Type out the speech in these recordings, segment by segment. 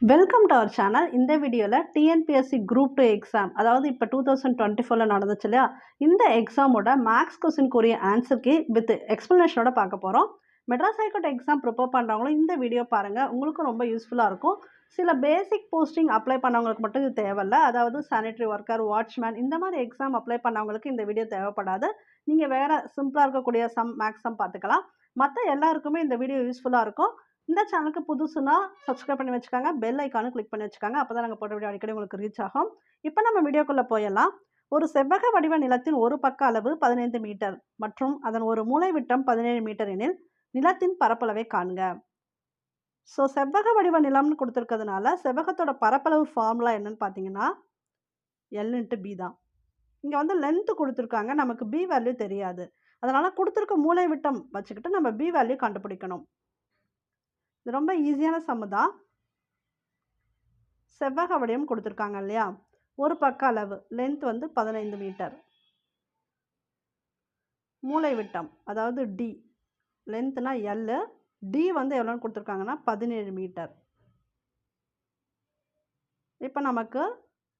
Welcome to our channel. இந்த வீடியோவில் TNPSC group 2 exam, அதாவது இப்போ 2024 நடந்துச்சு இல்லையா, இந்த எக்ஸாமோட மேக்ஸ் கொஸ்டின்க்குரிய ஆன்சர் கீ வித் எக்ஸ்ப்ளனேஷனோட பார்க்க போகிறோம். மெட்ராஸ் ஹைகோர்ட் எக்ஸாம் ப்ரிப்பேர் பண்ணுறவங்களும் இந்த வீடியோ பாருங்கள், உங்களுக்கும் ரொம்ப யூஸ்ஃபுல்லாக இருக்கும். சில பேசிக் போஸ்டிங் அப்ளை பண்ணவங்களுக்கு மட்டும் இது தேவையில்லை. அதாவது சானிட்டரி ஒர்க்கர், வாட்ச்மேன் இந்த மாதிரி எக்ஸாம் அப்ளை பண்ணவங்களுக்கு இந்த வீடியோ தேவைப்படாது. நீங்கள் வேறு சிம்பிளாக இருக்கக்கூடிய மேக்ஸ் சம் பார்த்துக்கலாம். மற்ற எல்லாருக்குமே இந்த வீடியோ யூஸ்ஃபுல்லாக இருக்கும். இந்த சேனலுக்கு புதுசுனா சப்ஸ்கிரைப் பண்ணி வச்சுக்காங்க, பெல் ஐக்கானும் கிளிக் பண்ணி வச்சுக்காங்க. அப்போ தான் நாங்கள் போட்ட வீடியோ அடிக்கடி உங்களுக்கு ரீச் ஆகும். இப்போ நம்ம வீடியோக்குள்ளே போயிடலாம். ஒரு செவ்வக வடிவ நிலத்தின் ஒரு பக்க அளவு 15 மீட்டர் மற்றும் அதன் ஒரு மூலை விட்டம் 17 மீட்டர் எனில் நிலத்தின் பரப்பளவை காண்க. ஸோ செவ்வக வடிவ நிலம்னு கொடுத்துருக்கிறதுனால செவ்வகத்தோட பரப்பளவு ஃபார்முலா என்னன்னு பார்த்தீங்கன்னா L/B தான். இங்கே வந்து லென்த்து கொடுத்துருக்காங்க, நமக்கு B வேல்யூ தெரியாது. அதனால் கொடுத்துருக்க மூலை விட்டம் வச்சுக்கிட்டு நம்ம B வேல்யூ கண்டுபிடிக்கணும். இது ரொம்ப ஈஸியான சம்மு தான். செவ்வக வடிவம் கொடுத்துருக்காங்க இல்லையா, ஒரு பக்க அளவு லென்த் வந்து 15 மீட்டர், மூலை விட்டம் அதாவது D, லென்த்னா L, D வந்து எவ்வளோன்னு கொடுத்துருக்காங்கன்னா 17 மீட்டர். இப்போ நமக்கு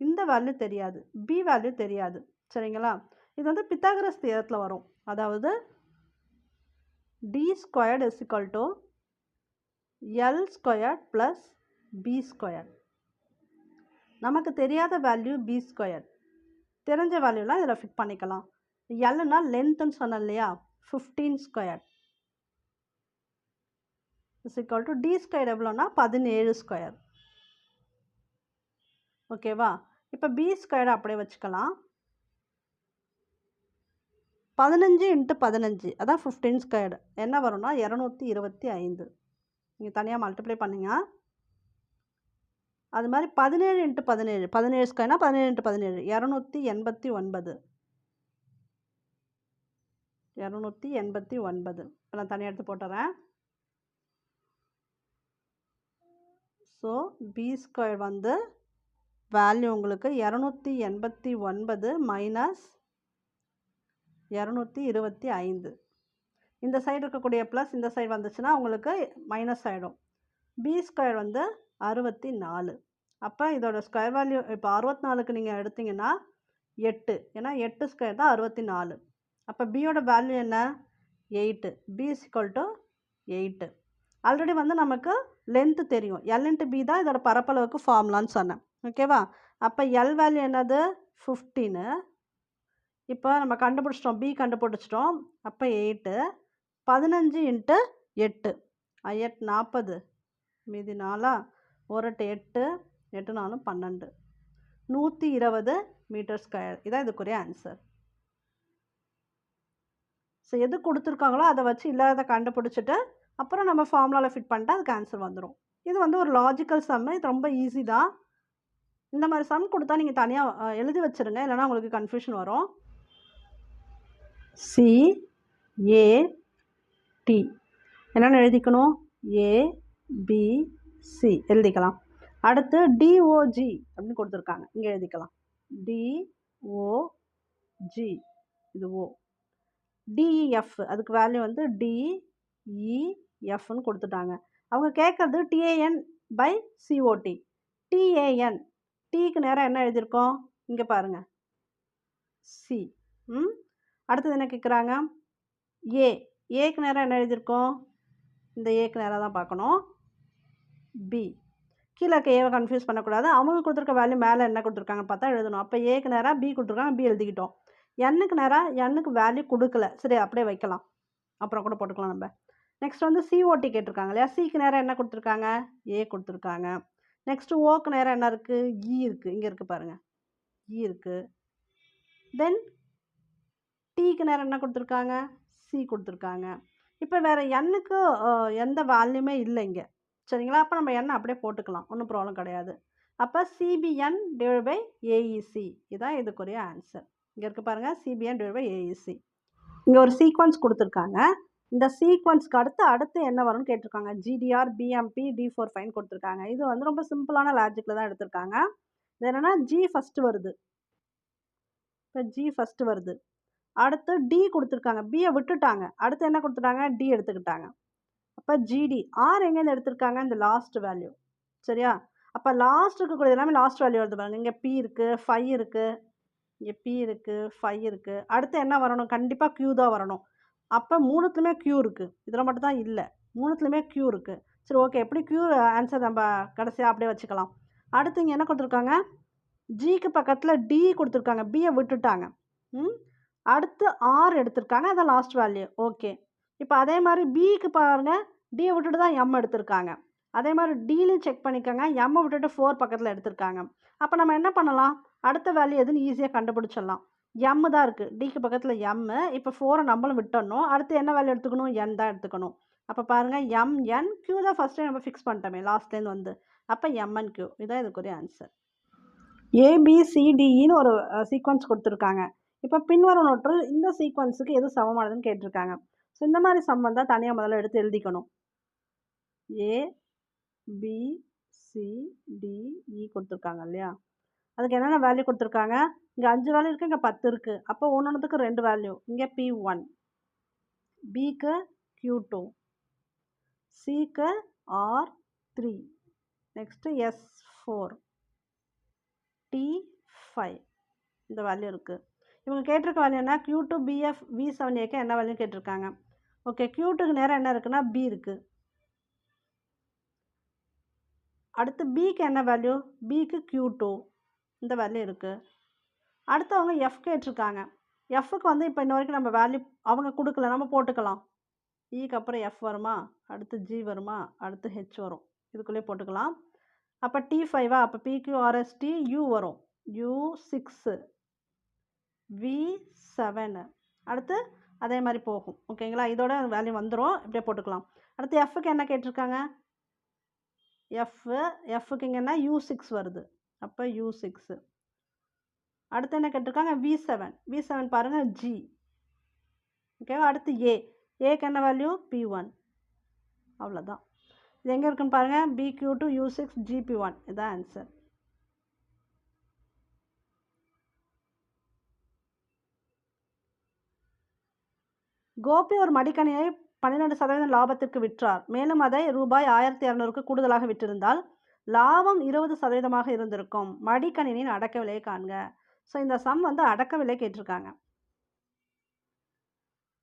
இந்த வேல்யூ தெரியாது, B வேல்யூ தெரியாது, சரிங்களா? இது வந்து பித்தாகரஸ் தியரத்தில் வரும். அதாவது D² = L² + B². நமக்கு தெரியாத வேல்யூ B², தெரிஞ்ச வேல்யூலாம் இதில் ஃபிட் பண்ணிக்கலாம். Lனா லென்த்துன்னு சொன்னேன் இல்லையா, 15² = D² எவ்வளோனா 17². ஓகேவா? இப்போ B² அப்படியே வச்சுக்கலாம். 15 × 15 அதான் 15² என்ன வரும்னா 225. நீங்கள் தனியாக மல்டிப்ளை பண்ணுங்க. அது மாதிரி 17 × 17 17²னா 17 × 17 289. 289 இப்போ நான் தனியாக எடுத்து போட்டுறேன். ஸோ B² வந்து வேல்யூ உங்களுக்கு 289 மைனஸ் 225. இந்த சைடு இருக்கக்கூடிய ப்ளஸ் இந்த சைடு வந்துச்சுன்னா உங்களுக்கு மைனஸ் ஆகிடும். B² வந்து 64. அப்போ இதோட ஸ்கொயர் வேல்யூ இப்போ 64க்கு நீங்கள் எடுத்தீங்கன்னா 8, ஏன்னா 8² தான் 64. அப்போ பியோட வேல்யூ என்ன? 8. B = 8. ஆல்ரெடி வந்து நமக்கு லென்த்து தெரியும், L/B தான் இதோட பரப்பளவுக்கு ஃபார்முலான்னு சொன்னேன். ஓகேவா? அப்போ L வேல்யூ என்னது? 15. இப்போ நம்ம கண்டுபிடிச்சிட்டோம், B கண்டுபிடிச்சிட்டோம். அப்போ 8. 15 × 8 8 40, மீதி 4, 1 8 8 4 12, 120 மீட்டர்². இதான் இதுக்குரிய ஆன்சர். ஸோ எது கொடுத்துருக்காங்களோ அதை வச்சு இல்லாத கண்டுபிடிச்சிட்டு அப்புறம் நம்ம ஃபார்முலாவில் ஃபிட் பண்ணிட்டு அதுக்கு ஆன்சர் வந்துடும். இது வந்து ஒரு லாஜிக்கல் சம்மு, இது ரொம்ப ஈஸி தான். இந்த மாதிரி சம் கொடுத்தா நீங்கள் தனியாக எழுதி வச்சுருங்க, இல்லைனா உங்களுக்கு கன்ஃபியூஷன் வரும். CAT என்னென்னு எழுதிக்கணும்? ABC எழுதிக்கலாம். அடுத்து DOG அப்படின்னு கொடுத்துருக்காங்க, இங்கே எழுதிக்கலாம். DOG இது O. DEF அதுக்கு வேல்யூ வந்து DEFன்னு கொடுத்துட்டாங்க. அவங்க கேட்குறது TAN/COT. TAN Tக்கு நேரம் என்ன எழுதியிருக்கோம்? இங்கே பாருங்கள், C. அடுத்தது என்ன கேட்குறாங்க? ஏக்கு நேரம் என்ன எழுதியிருக்கோம்? இந்த ஏக்கு நேரம் தான் பார்க்கணும். B. கீழே இருக்க ஏவை கன்ஃபியூஸ் பண்ணக்கூடாது. அவங்க கொடுத்துருக்க வேல்யூ மேலே என்ன கொடுத்துருக்காங்கன்னு பார்த்தா எழுதணும். அப்போ ஏக்கு நேரம் B கொடுத்துருக்காங்க, B எழுதிக்கிட்டோம். Nக்கு நேரம் Nக்கு வேல்யூ கொடுக்கல, சரி அப்படியே வைக்கலாம், அப்புறம் கூட போட்டுக்கலாம் நம்ம. நெக்ஸ்ட் வந்து COT கேட்டிருக்காங்க இல்லையா, Cக்கு நேரம் என்ன கொடுத்துருக்காங்க? A கொடுத்துருக்காங்க. நெக்ஸ்ட்டு ஓக்கு நேரம் என்ன இருக்குது? E இருக்குது, இங்கே இருக்குது பாருங்கள், E இருக்குது. தென் Tக்கு நேரம் என்ன கொடுத்துருக்காங்க? C கொடுத்துருக்காங்க. இப்போ வேறு Nக்கு எந்த வேல்யூமே இல்லை இங்கே, சரிங்களா? அப்போ நம்ம N அப்படியே போட்டுக்கலாம், ஒன்றும் ப்ராப்ளம் கிடையாது. அப்போ CBN/AEC இதுதான் இதுக்குரிய ஆன்சர். இங்கே இருக்குது பாருங்கள், CBN/AEC. இங்கே ஒரு சீக்வன்ஸ் கொடுத்துருக்காங்க. இந்த சீக்வன்ஸ்க்கு அடுத்து என்ன வரும்னு கேட்டிருக்காங்க. GDR, BMP, D4 ஃபைன் கொடுத்துருக்காங்க. இது வந்து ரொம்ப சிம்பிளான லாஜிக்கில் தான் எடுத்திருக்காங்க. இது என்னென்னா G ஃபஸ்ட்டு வருது, இப்போ G ஃபஸ்ட்டு வருது. அடுத்து D கொடுத்துருக்காங்க, Bயை விட்டுட்டாங்க. அடுத்து என்ன கொடுத்துட்டாங்க? D எடுத்துக்கிட்டாங்க. அப்போ GD. R எங்கேருந்து எடுத்திருக்காங்க? இந்த லாஸ்ட் வேல்யூ, சரியா? அப்போ லாஸ்ட் இருக்கக்கூடிய எல்லாமே லாஸ்ட் வேல்யூ வருது பாருங்க. இங்கே பி இருக்குது, 5 இருக்குது, இங்கே பி இருக்குது, 5 இருக்குது. அடுத்து என்ன வரணும்? கண்டிப்பாக க்யூ தான் வரணும். அப்போ 3த்துலையுமே க்யூ இருக்குது. இதில் மட்டும் தான் இல்லை. 3த்துலையுமே க்யூ இருக்குது. சரி, ஓகே. எப்படி க்யூ ஆன்சர் நம்ம கடைசியாக அப்படியே வச்சுக்கலாம். அடுத்து இங்கே என்ன கொடுத்துருக்காங்க? ஜிக்கு பக்கத்தில் டி கொடுத்துருக்காங்க. பியை விட்டுட்டாங்க. அடுத்து ஆர் எடுத்திருக்காங்க. அதான் லாஸ்ட் வேல்யூ. ஓகே. இப்போ அதே மாதிரி பிக்கு பாருங்கள், டியை விட்டுட்டு தான் எம் எடுத்திருக்காங்க. அதே மாதிரி டிலையும் செக் பண்ணிக்கோங்க. எம்மை விட்டுட்டு 4 பக்கத்தில் எடுத்திருக்காங்க. அப்போ நம்ம என்ன பண்ணலாம்? அடுத்த வேல்யூ எதுன்னு ஈஸியாக கண்டுபிடிச்சிடலாம். எம் தான் இருக்குது. டிக்கு பக்கத்தில் எம்மு. இப்போ 4 நம்மளும் விட்டுடணும். அடுத்து என்ன வேல்யூ எடுத்துக்கணும்? என் தான் எடுத்துக்கணும். அப்போ பாருங்கள், எம்என் கியூ தான் ஃபஸ்ட்டு நம்ம ஃபிக்ஸ் பண்ணிட்டோமே லாஸ்ட்லேருந்து வந்து. அப்போ எம்என் கியூ இதுதான் இதுக்குரிய ஆன்சர். ஏபிசிடிஇன்னு ஒரு சீக்வன்ஸ் கொடுத்துருக்காங்க. இப்போ பின்வரும் நோட்டில் இந்த சீக்வன்ஸுக்கு எது சமமானதுன்னு கேட்டிருக்காங்க. ஸோ இந்த மாதிரி சம் வந்தால் தனியாக முதல்ல எடுத்து எழுதிக்கணும். ஏபிசிடிஇ கொடுத்துருக்காங்க இல்லையா? அதுக்கு என்னென்ன வேல்யூ கொடுத்துருக்காங்க? இங்கே 5 வேல்யூ இருக்குது, இங்கே 10 இருக்குது. அப்போ ஒன்றுக்கு 2 வேல்யூ. இங்கே P1, பிக்கு Q2, சிக்கு R3, நெக்ஸ்ட்டு S4, T5 இந்த வேல்யூ இருக்குது. இவங்க கேட்டிருக்க வேல்யூ என்ன? Q2 BF V7Aக்கு என்ன வேல்யூ கேட்டிருக்காங்க. ஓகே, Q2க்கு நேரம் என்ன இருக்குன்னா B இருக்குது. அடுத்து பிக்கு என்ன வேல்யூ? பிக்கு Q2 இந்த வேல்யூ இருக்குது. அடுத்து அவங்க F கேட்டிருக்காங்க. எஃப்க்கு வந்து இப்போ இன்ன வரைக்கும் நம்ம வேல்யூ அவங்க கொடுக்கல, நம்ம போட்டுக்கலாம். ஈக்கு அப்புறம் F வருமா, அடுத்து G வருமா, அடுத்து H வரும். இதுக்குள்ளேயே போட்டுக்கலாம். அப்போ T5 அப்போ PQRST U வரும். U6 V7 அடுத்து அதே மாதிரி போகும். ஓகேங்களா? இதோட வேல்யூ வந்துடும். இப்படியே போட்டுக்கலாம். அடுத்து எஃப்க்கு என்ன கேட்டிருக்காங்க? எஃப்க்கு இங்கன்னா U6 வருது. அப்போ U6. அடுத்து என்ன கேட்டிருக்காங்க? V7 பாருங்கள் G. ஓகேவா? அடுத்து ஏக்கு என்ன வேல்யூ? P1. அவ்வளோதான். இது எங்கே இருக்குன்னு பாருங்கள். BQ2 U6 GP1 இதுதான் ஆன்சர். கோபி ஒரு மடிக்கணியை 12% லாபத்திற்கு விற்றார். மேலும் அதை ரூபாய் 1200க்கு கூடுதலாக விற்றிருந்தால் லாபம் 20% இருந்திருக்கும். மடிக்கணினியின் அடக்க விலையை காண்க. ஸோ இந்த சம் வந்து அடக்க விலை கேட்டிருக்காங்க.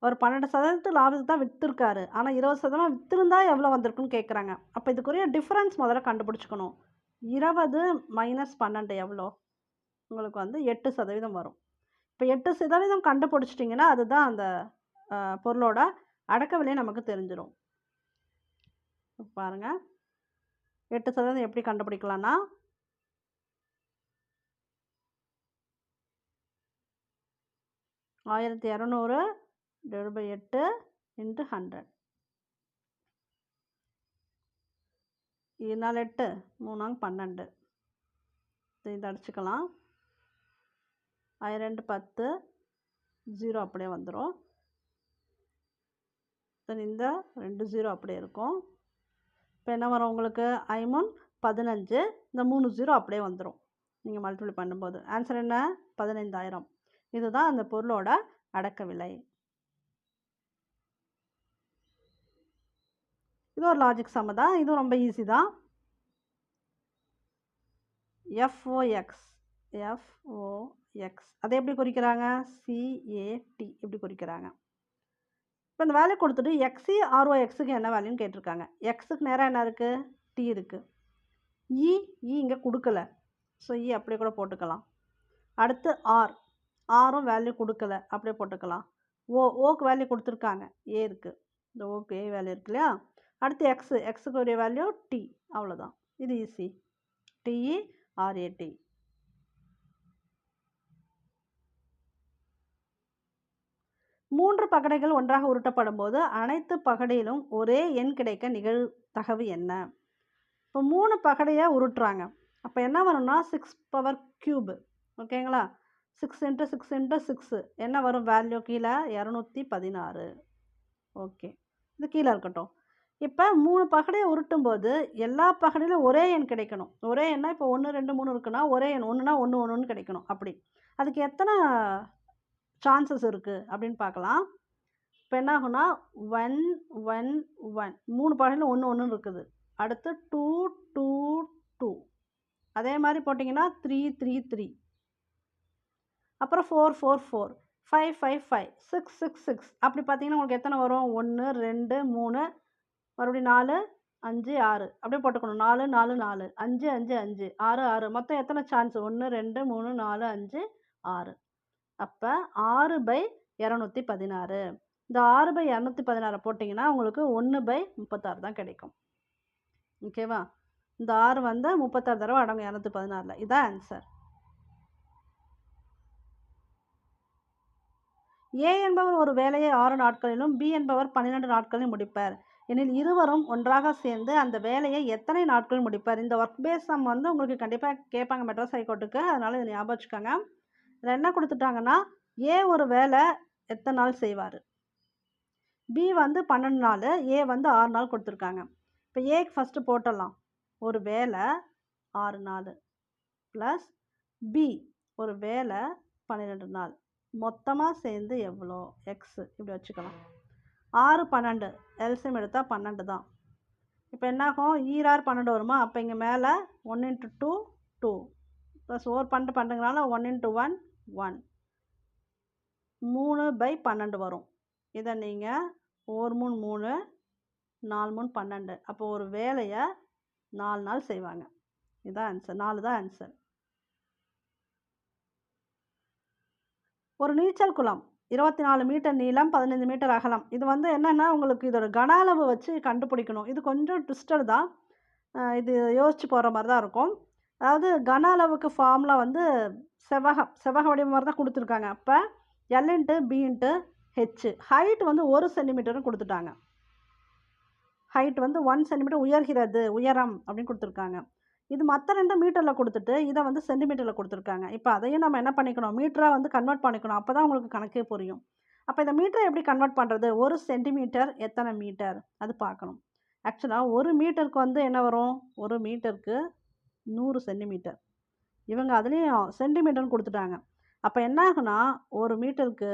ஒரு 12% லாபத்துக்கு தான் விற்றுருக்காரு. ஆனால் 20% விற்றுருந்தா எவ்வளோ வந்திருக்குன்னு கேட்குறாங்க. அப்போ இதுக்குரிய டிஃப்ரென்ஸ் முதல்ல கண்டுபிடிச்சிக்கணும். 20 - 12 எவ்வளோ? உங்களுக்கு வந்து 8% வரும். இப்போ 8% கண்டுபிடிச்சிட்டிங்கன்னா அதுதான் அந்த பொருளோட அடக்க விலை நமக்கு தெரிஞ்சிடும். பாருங்கள், 8% எப்படி கண்டுபிடிக்கலாம்னா, $1200 / 8 × 100. 4 8 3 12. இதை அடிச்சுக்கலாம். 2 10 0 அப்படியே வந்துடும். இந்த 2 0 அப்படியே இருக்கும். இப்போ என்ன வரும் உங்களுக்கு? 5 15. இந்த 3 0 அப்படியே வந்துடும். நீங்கள் மல்டிப்ளை பண்ணும்போது ஆன்சர் என்ன? 15,000. இதுதான் அந்த பொருளோட அடக்க விலை. இது ஒரு லாஜிக் சம் தான். இதுவும் ரொம்ப ஈஸி தான். FOX அதை எப்படி குறிக்கிறாங்க? CAT இப்படி குறிக்கிறாங்க. இப்போ இந்த வேல்யூ கொடுத்துட்டு XCROXக்கு என்ன வேல்யூன்னு கேட்டிருக்காங்க. எக்ஸுக்கு நேரம் என்ன இருக்குது? T இருக்குது. இங்கே கொடுக்கல. ஸோ அப்படியே கூட போட்டுக்கலாம். அடுத்து ஆரும் வேல்யூ கொடுக்கல, அப்படியே போட்டுக்கலாம். ஓக்கு வேல்யூ கொடுத்துருக்காங்க. ஏ இருக்குது. இந்த ஓக்கு ஏ வேல்யூ இருக்கு இல்லையா? அடுத்து எக்ஸுக்கு ஒரு வேல்யூ T. அவ்வளோதான். இது ஈஸி. TERAT. மூன்று பகடைகள் ஒன்றாக உருட்டப்படும் போது அனைத்து பகடையிலும் ஒரே எண் கிடைக்க நிகழ்தகவு என்ன? இப்போ 3 பகடையை உருட்டுறாங்க. அப்போ என்ன வரும்னா 6^3. ஓகேங்களா? 6 × 6 × 6 என்ன வரும் வேல்யூ? கீழே 216. ஓகே, இது கீழே இருக்கட்டும். இப்போ 3 பகடையை உருட்டும் போது எல்லா பகடையிலும் ஒரே எண் கிடைக்கணும். ஒரே எண்ணா இப்போ 1 2 3 இருக்குன்னா ஒரே எண் 1னா 1 1ன்னு கிடைக்கணும். அப்படி அதுக்கு எத்தனை சான்சஸ் இருக்குது அப்படின்னு பார்க்கலாம். இப்போ என்ன ஆகுனா 1 1 1 3 பகடையில் 1 1 இருக்குது. அடுத்து 2 2 2 அதே மாதிரி போட்டிங்கன்னா 3 3 3, அப்புறம் 4 4 4, 5 5 5, 6 6 6. அப்படி பார்த்தீங்கன்னா உங்களுக்கு எத்தனை வரும்? 1 2 3, மறுபடியும் 4 5 6 அப்படியே போட்டுக்கணும். 4 4 4, 5 5 5, 6 6, மொத்தம் எத்தனை சான்ஸ்? 1 2 3 4 5 6. அப்போ 6/216. இந்த 6/216 போட்டிங்கன்னா உங்களுக்கு 1/36 தான் கிடைக்கும். ஓகேவா? இந்த 6 வந்து 36 தடவை அடங்கும் 216ல். இதான் ஆன்சர். ஏ என்பவர் ஒரு வேலையை 6 நாட்களிலும் பி என்பவர் 12 நாட்களிலும் முடிப்பார் எனில் இருவரும் ஒன்றாக சேர்ந்து அந்த வேலையை எத்தனை நாட்களில் முடிப்பார்? இந்த ஒர்க் பேஸ் சம் வந்து உங்களுக்கு கண்டிப்பாக கேட்பாங்க மெட்ராஸ் ஹைகோர்ட்டுக்கு. அதனால் இதை ஞாபகம் வச்சுக்கோங்க. இதில் என்ன கொடுத்துட்டாங்கன்னா, ஏ ஒரு வேலை எத்தனை நாள் செய்வார், பி வந்து 12 நாள், ஏ வந்து 6 நாள் கொடுத்துருக்காங்க. இப்போ ஏக்கு ஃபஸ்ட்டு போட்டுடலாம். ஒரு வேலை 6 நாள் ப்ளஸ் பி ஒரு வேலை 12 நாள், மொத்தமாக சேர்ந்து எவ்வளோ? எக்ஸு இப்படி வச்சுக்கலாம். 6 12 எல்சிஎம் எடுத்தால் 12 தான். இப்போ என்னாகும்? ஈரார் 12 வருமா? அப்போ இங்கே மேலே 1 × 2 2 ப்ளஸ் 4 12 12னால 1 × 1 1, 3/12 வரும். இதை நீங்கள் 4 3 3, 4 3 12. அப்போ ஒரு வேலையை 4 நாள் செய்வாங்க. இதுதான் ஆன்சர். 4 தான் ஆன்சர். ஒரு நீச்சல் குளம் 24 மீட்டர் நீளம், 15 மீட்டர் அகலம். இது வந்து என்னென்னா உங்களுக்கு இதோட கன அளவு வச்சு கண்டுபிடிக்கணும். இது கொஞ்சம் ட்விஸ்டட் தான். இது யோசிச்சு போகிற மாதிரி தான் இருக்கும். அதாவது கன அளவுக்கு ஃபார்முலா வந்து செவ்வக வடிவம் மாதிரி தான் கொடுத்துருக்காங்க. அப்போ L into B into H. Height வந்து 1 சென்டிமீட்டர்னு கொடுத்துட்டாங்க. ஹைட் வந்து 1 சென்டிமீட்டர் உயர்கிறது, உயரம் அப்படின்னு கொடுத்துருக்காங்க. இது மற்ற 2 மீட்டரில் கொடுத்துட்டு இதை வந்து சென்டிமீட்டரில் கொடுத்துருக்காங்க. இப்போ அதையும் நம்ம என்ன பண்ணிக்கணும்? மீட்டராக வந்து கன்வெர்ட் பண்ணிக்கணும். அப்போ தான் உங்களுக்கு கணக்கே புரியும். அப்போ இந்த மீட்டரை எப்படி கன்வெர்ட் பண்ணுறது? 1 சென்டிமீட்டர் எத்தனை மீட்டர் அது பார்க்கணும். ஆக்சுவலாக 1 மீட்டருக்கு வந்து என்ன வரும்? 1 மீட்டருக்கு 100 சென்டிமீட்டர். இவங்க அதுலேயும் சென்டிமீட்டர்னு கொடுத்துட்டாங்க. அப்போ என்ன ஆகுனா 1 மீட்டருக்கு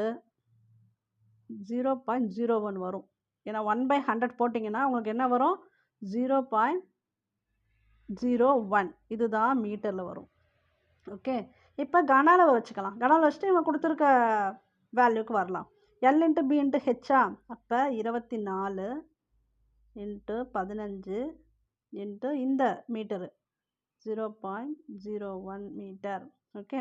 0.01 வரும். ஏன்னா 1/100 போட்டிங்கன்னா உங்களுக்கு என்ன வரும்? 0.01. இதுதான் மீட்டரில் வரும். ஓகே, இப்போ கன அளவு வச்சுக்கலாம். கன அளவு வச்சுட்டு இவங்க கொடுத்துருக்க வேல்யூக்கு வரலாம். எல் இன்ட்டு பி இன்ட்டு ஹெச்சா. அப்போ 24 இன்ட்டு 15 இன்ட்டு இந்த மீட்டரு 0.01 மீட்டர். ஓகே,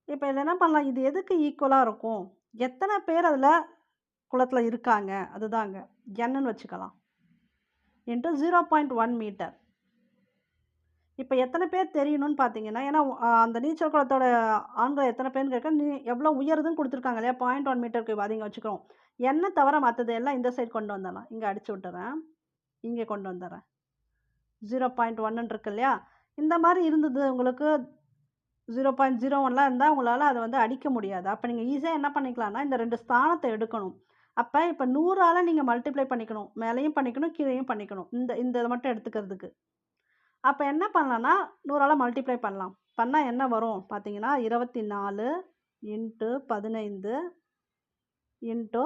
இப்போ இதில் என்ன பண்ணலாம்? இது எதுக்கு ஈக்குவலாக இருக்கும்? எத்தனை பேர் அதில் குளத்தில் இருக்காங்க அதுதாங்க என்னன்னு வச்சுக்கலாம். Into 0.1 metre. இப்போ எத்தனை பேர் தெரியணும்னு பார்த்தீங்கன்னா, ஏன்னா அந்த நீச்சல் குளத்தோட ஆண்கள் எத்தனை பேர்னு கேட்க எவ்வளோ உயருதுன்னு கொடுத்துருக்காங்க இல்லையா? 0.1 மீட்டருக்கு அதிகம் வச்சுக்கிறோம். என்ன தவிர மற்றது எல்லாம் இந்த சைடு கொண்டு வந்துடலாம். இங்கே அடிச்சு விட்டுறேன், இங்கே கொண்டு வந்துடுறேன். 0.1 இருக்கு இல்லையா? இந்த மாதிரி இருந்தது உங்களுக்கு 0.01லாம் இருந்தால் உங்களால் அதை வந்து அடிக்க முடியாது. அப்போ நீங்கள் ஈஸியாக என்ன பண்ணிக்கலாம்னா இந்த 2 ஸ்தானத்தை எடுக்கணும். அப்போ இப்போ 100ஆல் நீங்கள் மல்டிப்ளை பண்ணிக்கணும். மேலேயும் பண்ணிக்கணும், கீழேயும் பண்ணிக்கணும். இந்த இதை மட்டும் எடுத்துக்கிறதுக்கு. அப்போ என்ன பண்ணலான்னா 100ஆல் மல்டிப்ளை பண்ணலாம். பண்ணால் என்ன வரும் பார்த்தீங்கன்னா 24 இன்ட்டு 15 இன்ட்டு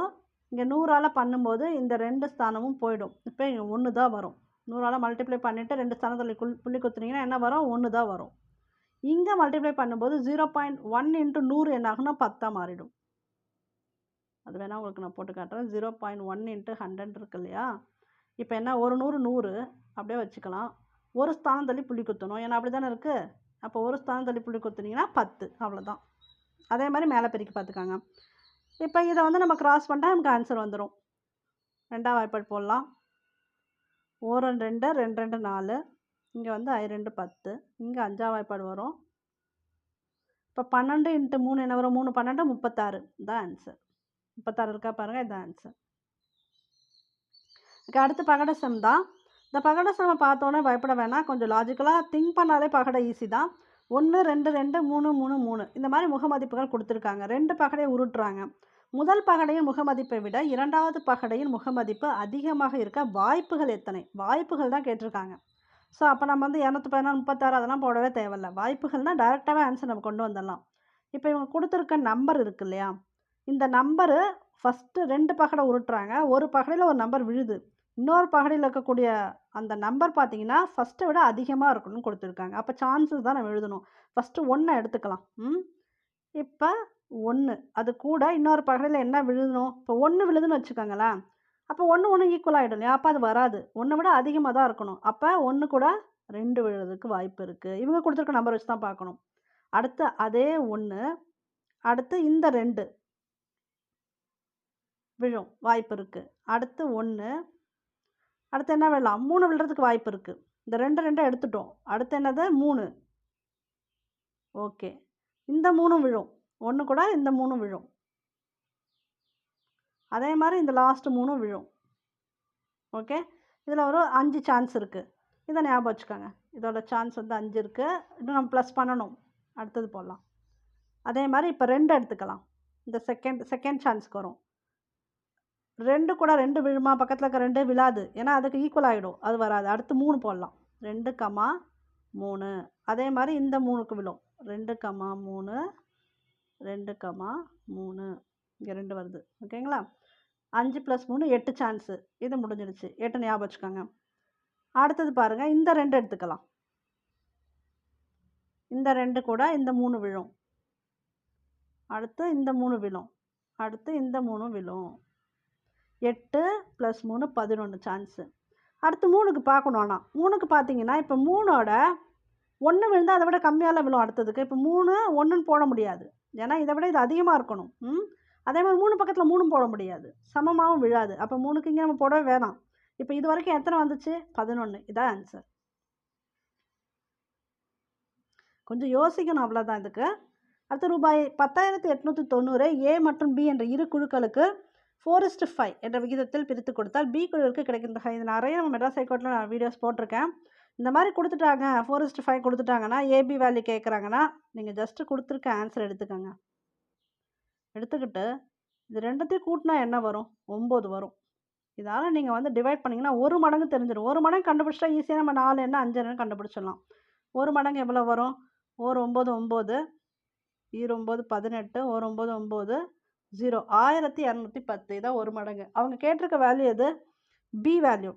இங்கே 100ஆல் பண்ணும்போது இந்த 2 ஸ்தானமும் போயிடும். இப்போ இங்கே 1 தான் வரும். 100ஆல் மல்டிப்ளை பண்ணிவிட்டு 2 ஸ்தானத்தில் புள்ளி குத்துனீங்கன்னா என்ன வரும்? 1 தான் வரும். இங்கே மல்டிப்ளை பண்ணும்போது 0.1 இன்ட்டு 100 என்ன ஆகுனா 10 மாறிடும். அது வேணால் உங்களுக்கு நான் போட்டு காட்டுறேன். 0.1 இன்ட்டு 100 இருக்கு இல்லையா? இப்போ என்ன, ஒரு 100 100 அப்படியே வச்சுக்கலாம். ஒரு ஸ்தானம் தள்ளி புள்ளி குத்தணும். ஏன்னா அப்படி தானே இருக்குது. அப்போ ஒரு ஸ்தானம் தள்ளி புள்ளி குத்துனீங்கன்னா 10, அவ்வளோதான். அதே மாதிரி மேலே பெருக்கி பார்த்துக்காங்க. இப்போ இதை வந்து நம்ம கிராஸ் பண்ணிட்டா நமக்கு ஆன்சர் வந்துடும். 2ஆம் வாய்ப்பாடு போடலாம். 1 2 2 2 4, இங்கே வந்து I 2 10, இங்கே 5ஆம் வாய்ப்பாடு வரும். இப்போ 12 இன்ட்டு 3 என்ன வரும்? 3 12 36 தான் ஆன்சர். 36 இருக்கா பாருங்கள், இதுதான் ஆன்சர். அடுத்து பகட சம் தான். இந்த பகட சம்மை பார்த்தோன்னே பயப்பட வேணாம். கொஞ்சம் லாஜிக்கலாக திங்க் பண்ணாலே பகட ஈஸி தான். 1 2 2 3 3 3 இந்த மாதிரி முகமதிப்புகள் கொடுத்துருக்காங்க. 2 பகடையை உருட்டுறாங்க. முதல் பகடையின் முகமதிப்பை விட இரண்டாவது பகடையின் முகமதிப்பு அதிகமாக இருக்க வாய்ப்புகள் எத்தனை? வாய்ப்புகள் தான் கேட்டிருக்காங்க. ஸோ அப்போ நம்ம வந்து 214 36 அதெல்லாம் போடவே தேவையில்ல. வாய்ப்புகள்னால் டைரெக்டாகவே ஆன்சர் நம்ம கொண்டு வந்துடலாம். இப்போ இவங்க கொடுத்துருக்க நம்பர் இருக்கு இல்லையா? இந்த நம்பரு ஃபஸ்ட்டு 2 பகடை உருட்டுறாங்க. ஒரு பகடையில் ஒரு நம்பர் விழுது. இன்னொரு பகடையில் இருக்கக்கூடிய அந்த நம்பர் பார்த்தீங்கன்னா ஃபஸ்ட்டை விட அதிகமாக இருக்கணும்னு கொடுத்துருக்காங்க. அப்போ சான்சஸ் தான் நம்ம எழுதணும். ஃபஸ்ட்டு 1 எடுத்துக்கலாம். இப்போ 1 அது கூட இன்னொரு பகுதியில் என்ன விழுதணும்? இப்போ 1 விழுதுன்னு வச்சுக்கோங்களேன். அப்போ 1 1 ஈக்குவல் ஆகிடும் இல்லையா? அப்போ அது வராது. 1 விட அதிகமாக தான் இருக்கணும். அப்போ 1 கூட 2 விழுறதுக்கு வாய்ப்பு இருக்குது. இவங்க கொடுத்துருக்க நம்பர் வச்சு தான் பார்க்கணும். அடுத்து அதே 1 அடுத்து இந்த 2 விழும் வாய்ப்பு இருக்குது. அடுத்து 1 அடுத்து என்ன விழலாம்? 3 விழுறதுக்கு வாய்ப்பு இருக்குது. இந்த 2 2 எடுத்துட்டோம். அடுத்து என்னது? 3. ஓகே. இந்த 3 விழும். 1 கூட இந்த 3 விழும். அதே மாதிரி இந்த லாஸ்ட் 3 விழும். ஓகே. இதில் ஒரு 5 சான்ஸ் இருக்குது. இதை ஞாபகம் வச்சுக்கோங்க. இதோட சான்ஸ் வந்து 5 இருக்குது. இன்னும் நம்ம ப்ளஸ் பண்ணணும். அடுத்தது போடலாம். அதே மாதிரி இப்போ 2 எடுத்துக்கலாம். இந்த செகண்ட் சான்ஸ்க்கு வரும். 2 கூட 2 விழுமா? பக்கத்தில் இருக்க 2 விழாது. ஏன்னா அதுக்கு ஈக்குவல் ஆகிடும். அது வராது. அடுத்து 3 போடலாம். 2, 3. அதே மாதிரி இந்த 3க்கு விழும். 2, 3 2, 3 இங்கே 2 வருது. ஓகேங்களா? 5 + 3 8 சான்ஸு. இது முடிஞ்சிடுச்சு. 8 ஞாபகம் வச்சுக்கோங்க. அடுத்தது பாருங்கள். இந்த 2 எடுத்துக்கலாம். இந்த 2 கூட இந்த 3 விழும். அடுத்து இந்த 3 விழும். அடுத்து இந்த 3 விழும். 8 + 3 11 சான்ஸு. அடுத்து 3க்கு பார்க்கணும். ஆனால் 3க்கு பார்த்தீங்கன்னா இப்போ 3ஓட 1 விழுந்தால் அதை விட கம்மியால் விழும் அடுத்ததுக்கு. இப்போ 3 1ன்னு போட முடியாது. ஏன்னா இதை விட இது அதிகமாக இருக்கணும். அதே மாதிரி 3 பக்கத்தில் 3 போட முடியாது. சமமாகவும் விழாது. அப்போ 3க்கு இங்கே நம்ம போடவே வேணாம். இப்போ இது வரைக்கும் எத்தனை வந்துச்சு? 11. இதான் ஆன்சர். கொஞ்சம் யோசிக்கணும், அவ்வளோதான் இதுக்கு. அடுத்து ரூபாய் 10,890 ஏ மற்றும் பி என்ற இரு குழுக்களுக்கு 4:5 என்ற விகிதத்தில் பிரித்து கொடுத்தால் பி குழுவிற்கு கிடைக்கின்ற இது நிறைய நம்ம மெட்ராஸ் ஹைகோர்ட்டில் நான் வீடியோஸ் போட்டிருக்கேன். இந்த மாதிரி கொடுத்துட்டாங்க, 4:5 கொடுத்துட்டாங்கன்னா ஏபி வேல்யூ கேட்குறாங்கன்னா நீங்கள் ஜஸ்ட்டு கொடுத்துருக்க ஆன்சர் எடுத்துக்கோங்க. எடுத்துக்கிட்டு இது ரெண்டுத்தையும் கூட்டினா என்ன வரும்? 9 வரும். இதால் நீங்கள் வந்து டிவைட் பண்ணிங்கன்னா 1 மடங்கு தெரிஞ்சிடும். 1 மடங்கு கண்டுபிடிச்சா ஈஸியாக நம்ம 4 என்ன 5 என்ன கண்டுபிடிச்சிடலாம். 1 மடங்கு எவ்வளோ வரும்? 1 9 9 9 18 1 9 9 0 1210. இதான் 1 மடங்கு. அவங்க கேட்டிருக்க வேல்யூ எது? B value.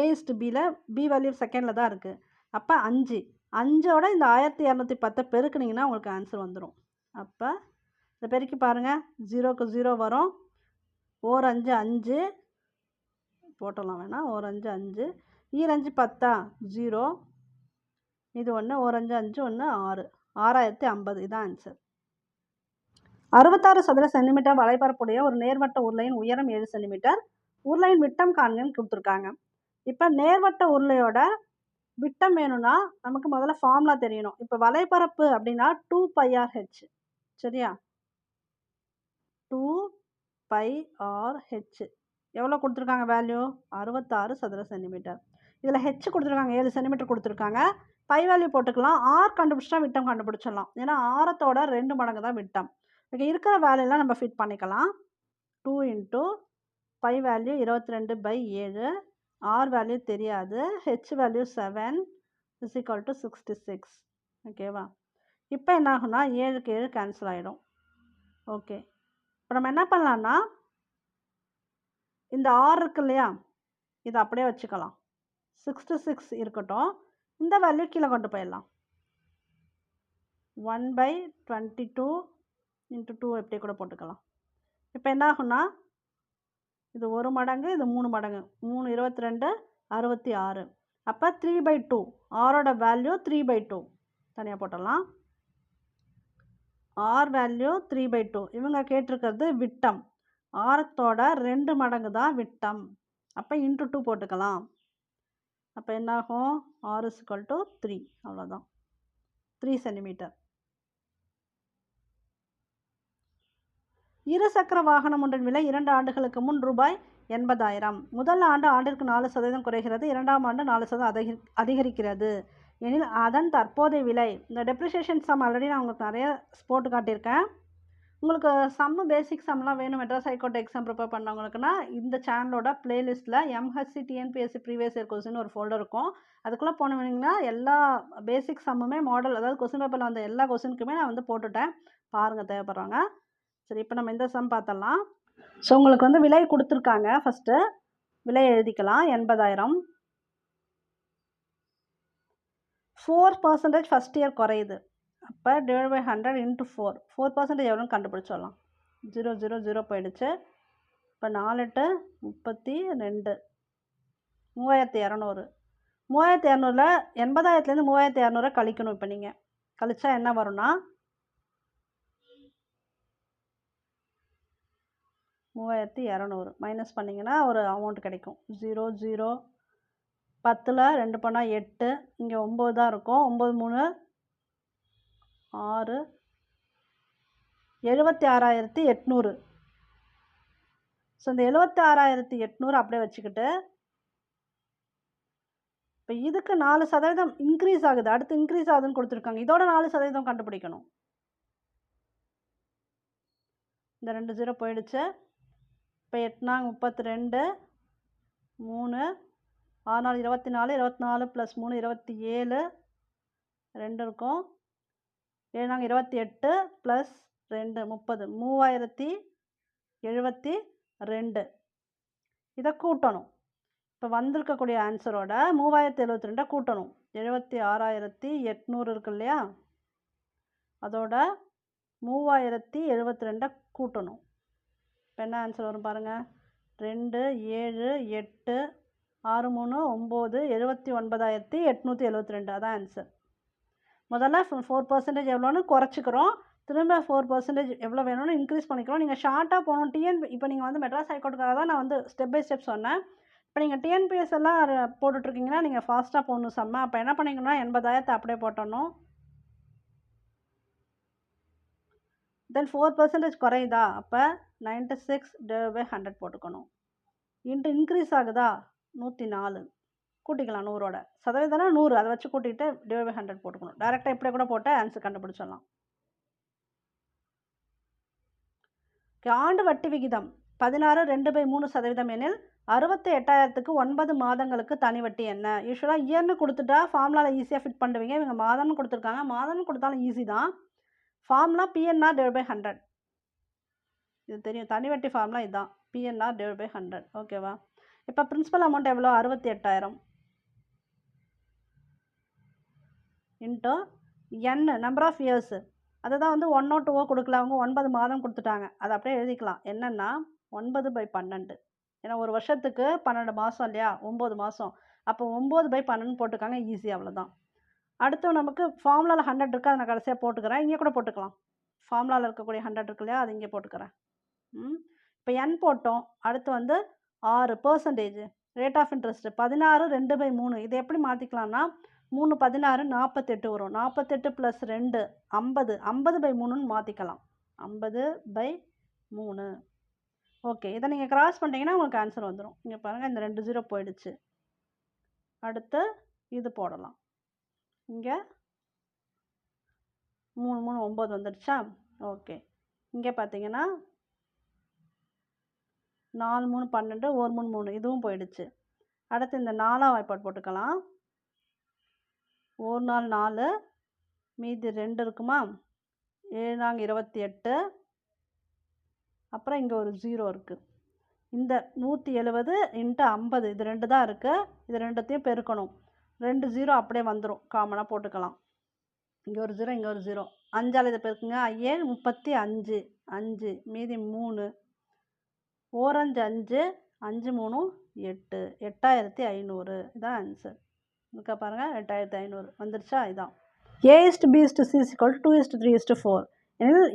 A/Bயில் பி வேல்யூ செகண்டில் தான் இருக்குது. அப்போ 5 5ஓட இந்த 1210 பெருக்குனிங்கன்னா உங்களுக்கு ஆன்சர் வந்துடும். அப்போ இந்த பெருக்கி பாருங்கள். 0க்கு 0 வரும். 4 5 5 போட்டலாம் வேணாம். 1 5 5 5 10 0 இது 1 1 5 5 1 6 6050. இதான் ஆன்சர். 66 சதுர சென்டிமீட்டர் வலைப்பரப்புடைய ஒரு நேர்வட்ட உருளையின் உயரம் 7 சென்டிமீட்டர். உருளையின் விட்டம் காண்கன்னு கொடுத்துருக்காங்க. இப்போ நேர்வட்ட உருளையோட விட்டம் வேணும்னா நமக்கு முதல்ல ஃபார்முலா தெரியணும். இப்போ வலைப்பரப்பு அப்படின்னா 2πr/h. சரியா? 2πr/h எவ்வளோ கொடுத்துருக்காங்க வேல்யூ? 66 சதுர சென்டிமீட்டர். இதில் ஹெச் கொடுத்துருக்காங்க, 7 சென்டிமீட்டர் கொடுத்துருக்காங்க. பை வேல்யூ போட்டுக்கலாம். ஆர் கண்டுபிடிச்சா விட்டம் கண்டுபிடிச்சிடலாம். ஏன்னா ஆரத்தோட 2 மடங்கு தான் விட்டம். இங்கே இருக்கிற வேல்யூலாம் நம்ம ஃபிட் பண்ணிக்கலாம். 2 × பை வேல்யூ 22/7. ஆர் வேல்யூ தெரியாது. H value 7 = 66. ஓகேவா? இப்போ என்ன ஆகும்னா 7க்கு 7 கேன்சல் ஆகிடும். ஓகே. இப்போ நம்ம என்ன பண்ணலான்னா இந்த ஆர் இருக்கு இல்லையா, இதை அப்படியே வச்சுக்கலாம். 66 இருக்கட்டும். இந்த வேல்யூ கீழே கொண்டு போயிடலாம். 1/22 × 2 எப்படி கூட போட்டுக்கலாம். இப்போ என்ன ஆகும்னா இது 1 மடங்கு, இது 3 மடங்கு. 3 22 66. அப்போ 3/2. ஆரோட வேல்யூ 3/2 தனியாக போட்டலாம். R value 3/2. இவங்க கேட்டிருக்கிறது விட்டம். ஆரத்தோட 2 மடங்கு தான் விட்டம். அப்போ × 2 போட்டுக்கலாம். அப்போ என்னாகும்? R = 3. அவ்வளோதான். 3 சென்டிமீட்டர். இருசக்கர வாகனம் ஒன்றின் விலை 2 ஆண்டுகளுக்கு முன் ரூபாய் 80,000. முதல் ஆண்டிற்கு 4% குறைகிறது. 2ஆம் ஆண்டு 4% அதிகரிக்கிறது எனில் அதன் தற்போதைய விலை. இந்த டெப்ரிசியேஷன் சம் ஆல்ரெடி நான் உங்களுக்கு நிறைய போட்டு காட்டியிருக்கேன். உங்களுக்கு சம்மு பேசிக் சம்லாம் வேணும் மெட்ராஸ் ஹைகோர்ட் எக்ஸாம் ப்ரிப்பேர் பண்ணவங்களுக்குன்னா இந்த சேனலோட பிளேலிஸ்ட்டில் MHC TNPSC previous year question ஒரு ஃபோல்டர் இருக்கும். அதுக்குள்ளே போனீங்கன்னா எல்லா பேசிக் சம்முமே மாடல், அதாவது கொஸ்டின் பேப்பரில் வந்த எல்லா கொஸ்டினுக்குமே நான் வந்து போட்டுட்டேன். பாருங்கள் தேவைப்படுறவங்க. சரி, இப்போ நம்ம இந்த சம் பார்த்தலாம். ஸோ உங்களுக்கு வந்து விலை கொடுத்துருக்காங்க. ஃபஸ்ட்டு விலை எழுதிக்கலாம் 80,000. 4% ஃபஸ்ட் இயர் குறையுது. அப்போ டிவைட் பை 100 இன்ட்டு 4% எவ்வளோன்னு கண்டுபிடிச்சிடலாம். 0 0 0 போயிடுச்சு. இப்போ 4 8 32 3200. 3200ல் 80,000லேருந்து 3200 கழிக்கணும். இப்போ நீங்கள் கழிச்சா என்ன வரும்னா 3200 மைனஸ் பண்ணிங்கன்னா ஒரு அமௌண்ட் கிடைக்கும். 0 0 10ல் 2 பண்ணால் 8, இங்கே 9 தான் இருக்கும். 9 3 6 76,800. ஸோ இந்த 76,800 அப்படியே வச்சுக்கிட்டு இப்போ இதுக்கு 4% இன்க்ரீஸ் ஆகுது. அடுத்து இன்க்ரீஸ் ஆகுதுன்னு கொடுத்துருக்காங்க. இதோட 4% கண்டுபிடிக்கணும். இந்த 2 0 போயிடுச்சு. இப்போ 8 நாங்க 32 3 6 நாள் 24 24 + 3 27 2 இருக்கும். 7 நாங்க 28 + 2 30 3072. இதை கூட்டணும். இப்போ வந்திருக்கக்கூடிய ஆன்சரோட 3072 கூட்டணும். 76,800 இருக்கு இல்லையா, அதோட 3072 கூட்டணும். இப்போ என்ன ஆன்சர் வரும் பாருங்கள். 2 7 8 6 3 9 79,872. அதான் ஆன்சர். முதல்ல 4% எவ்வளோன்னு குறைச்சிக்கிறோம். திரும்ப 4% எவ்வளோ வேணும்னு இன்க்ரீஸ் பண்ணிக்கிறோம். நீங்கள் ஷார்ட்டாக போகணும். இப்போ நீங்கள் வந்து மெட்ராஸ் ஹைகோர்ட்டுக்காக தான் நான் வந்து ஸ்டெப் பை ஸ்டெப் சொன்னேன். இப்போ நீங்கள் டிஎன்பிஎஸ் எல்லாம் போட்டுட்ருக்கீங்கன்னா நீங்கள் ஃபாஸ்ட்டாக போகணும் செம்ம. அப்போ என்ன பண்ணிக்கணும்னா 80,000 அப்படியே போட்டணும். தென் 4% குறையுதா, அப்போ 96/100 போட்டுக்கணும். இன்க்ரீஸ் ஆகுதா 104 கூட்டிக்கலாம். 100ஓட சதவீதம்னா 100, அதை வச்சு கூட்டிகிட்டு /100 போட்டுக்கணும். டேரெக்டாக இப்படியே கூட போட்டு ஆன்சர் கண்டுபிடிச்சிடலாம். ஆண்டு வட்டி விகிதம் 16 2/3% எனில் 68,000க்கு 9 மாதங்களுக்கு தனி வட்டி என்ன? யூஸ்வலாக இயர்னு கொடுத்துட்டா ஃபார்முலாவில் ஈஸியாக ஃபிட் பண்ணுவீங்க. இவங்க மாதம்னு கொடுத்துருக்காங்க. மாதம்னு கொடுத்தாலும் ஈஸி தான். Formula PNR/100. இது தெரியும். தனி வட்டி ஃபார்முலா இதுதான், PNR/100. ஓகேவா? இப்போ பிரின்சிபல் அமௌண்ட் எவ்வளோ? 68,000 into n number of years. அதை தான் வந்து 1 2 கொடுக்கல, அவங்க 9 மாதம் கொடுத்துட்டாங்க. அதை அப்படியே எழுதிக்கலாம். என்னென்னா 9/12. ஏன்னா ஒரு வருஷத்துக்கு 12 மாதம் இல்லையா, 9 மாதம். அப்போ 9/12 போட்டுக்காங்க. ஈஸி, அவ்வளோதான். அடுத்து நமக்கு ஃபார்முலாவில் 100 இருக்குது, அதை நான் கடைசியாக போட்டுக்கிறேன். இங்கே கூட போட்டுக்கலாம். ஃபார்முலாவில் இருக்கக்கூடிய 100 இருக்கு இல்லையா, அது இங்கே போட்டுக்கிறேன். இப்போ n போட்டோம். அடுத்து வந்து 6% ரேட் ஆஃப் இன்ட்ரெஸ்ட் 16 2/3. இதை எப்படி மாற்றிக்கலாம்னா 3 16 48 வரும். 48 + 2 50. 50/3ன்னு மாற்றிக்கலாம். 50/3. ஓகே, இதை நீங்கள் கிராஸ் பண்ணிட்டீங்கன்னா உங்களுக்கு ஆன்சர் வந்துடும். இங்கே பாருங்கள், இந்த 2 0 போயிடுச்சு. அடுத்து இது போடலாம். இங்கே 3 3 9 வந்துடுச்சா? ஓகே, இங்கே பார்த்தீங்கன்னா 4 3 12 1 3 3 இதுவும் போயிடுச்சு. அடுத்து இந்த 4ஆம் வாய்ப்பாடு போட்டுக்கலாம். 1 4 4 மீதி 2 இருக்குமா? 7 4 28. அப்புறம் இங்கே ஒரு 0 இருக்குது. இந்த 170 × 50 இது 2 தான் இருக்குது. இது ரெண்டுத்தையும் பெருக்கணும். 2 0 அப்படியே வந்துடும். காமனாக போட்டுக்கலாம். இங்கே ஒரு 0 இங்கே ஒரு 0. 5ஆல் இதை பெருக்குங்க. 5 35 5 மீதி 3 4 5 5 3 8 8500. இதான் ஆன்சர். இருக்கா பாருங்கள், 8500 வந்துருச்சா? இதான். A/B/C = 2:3:4 எனில்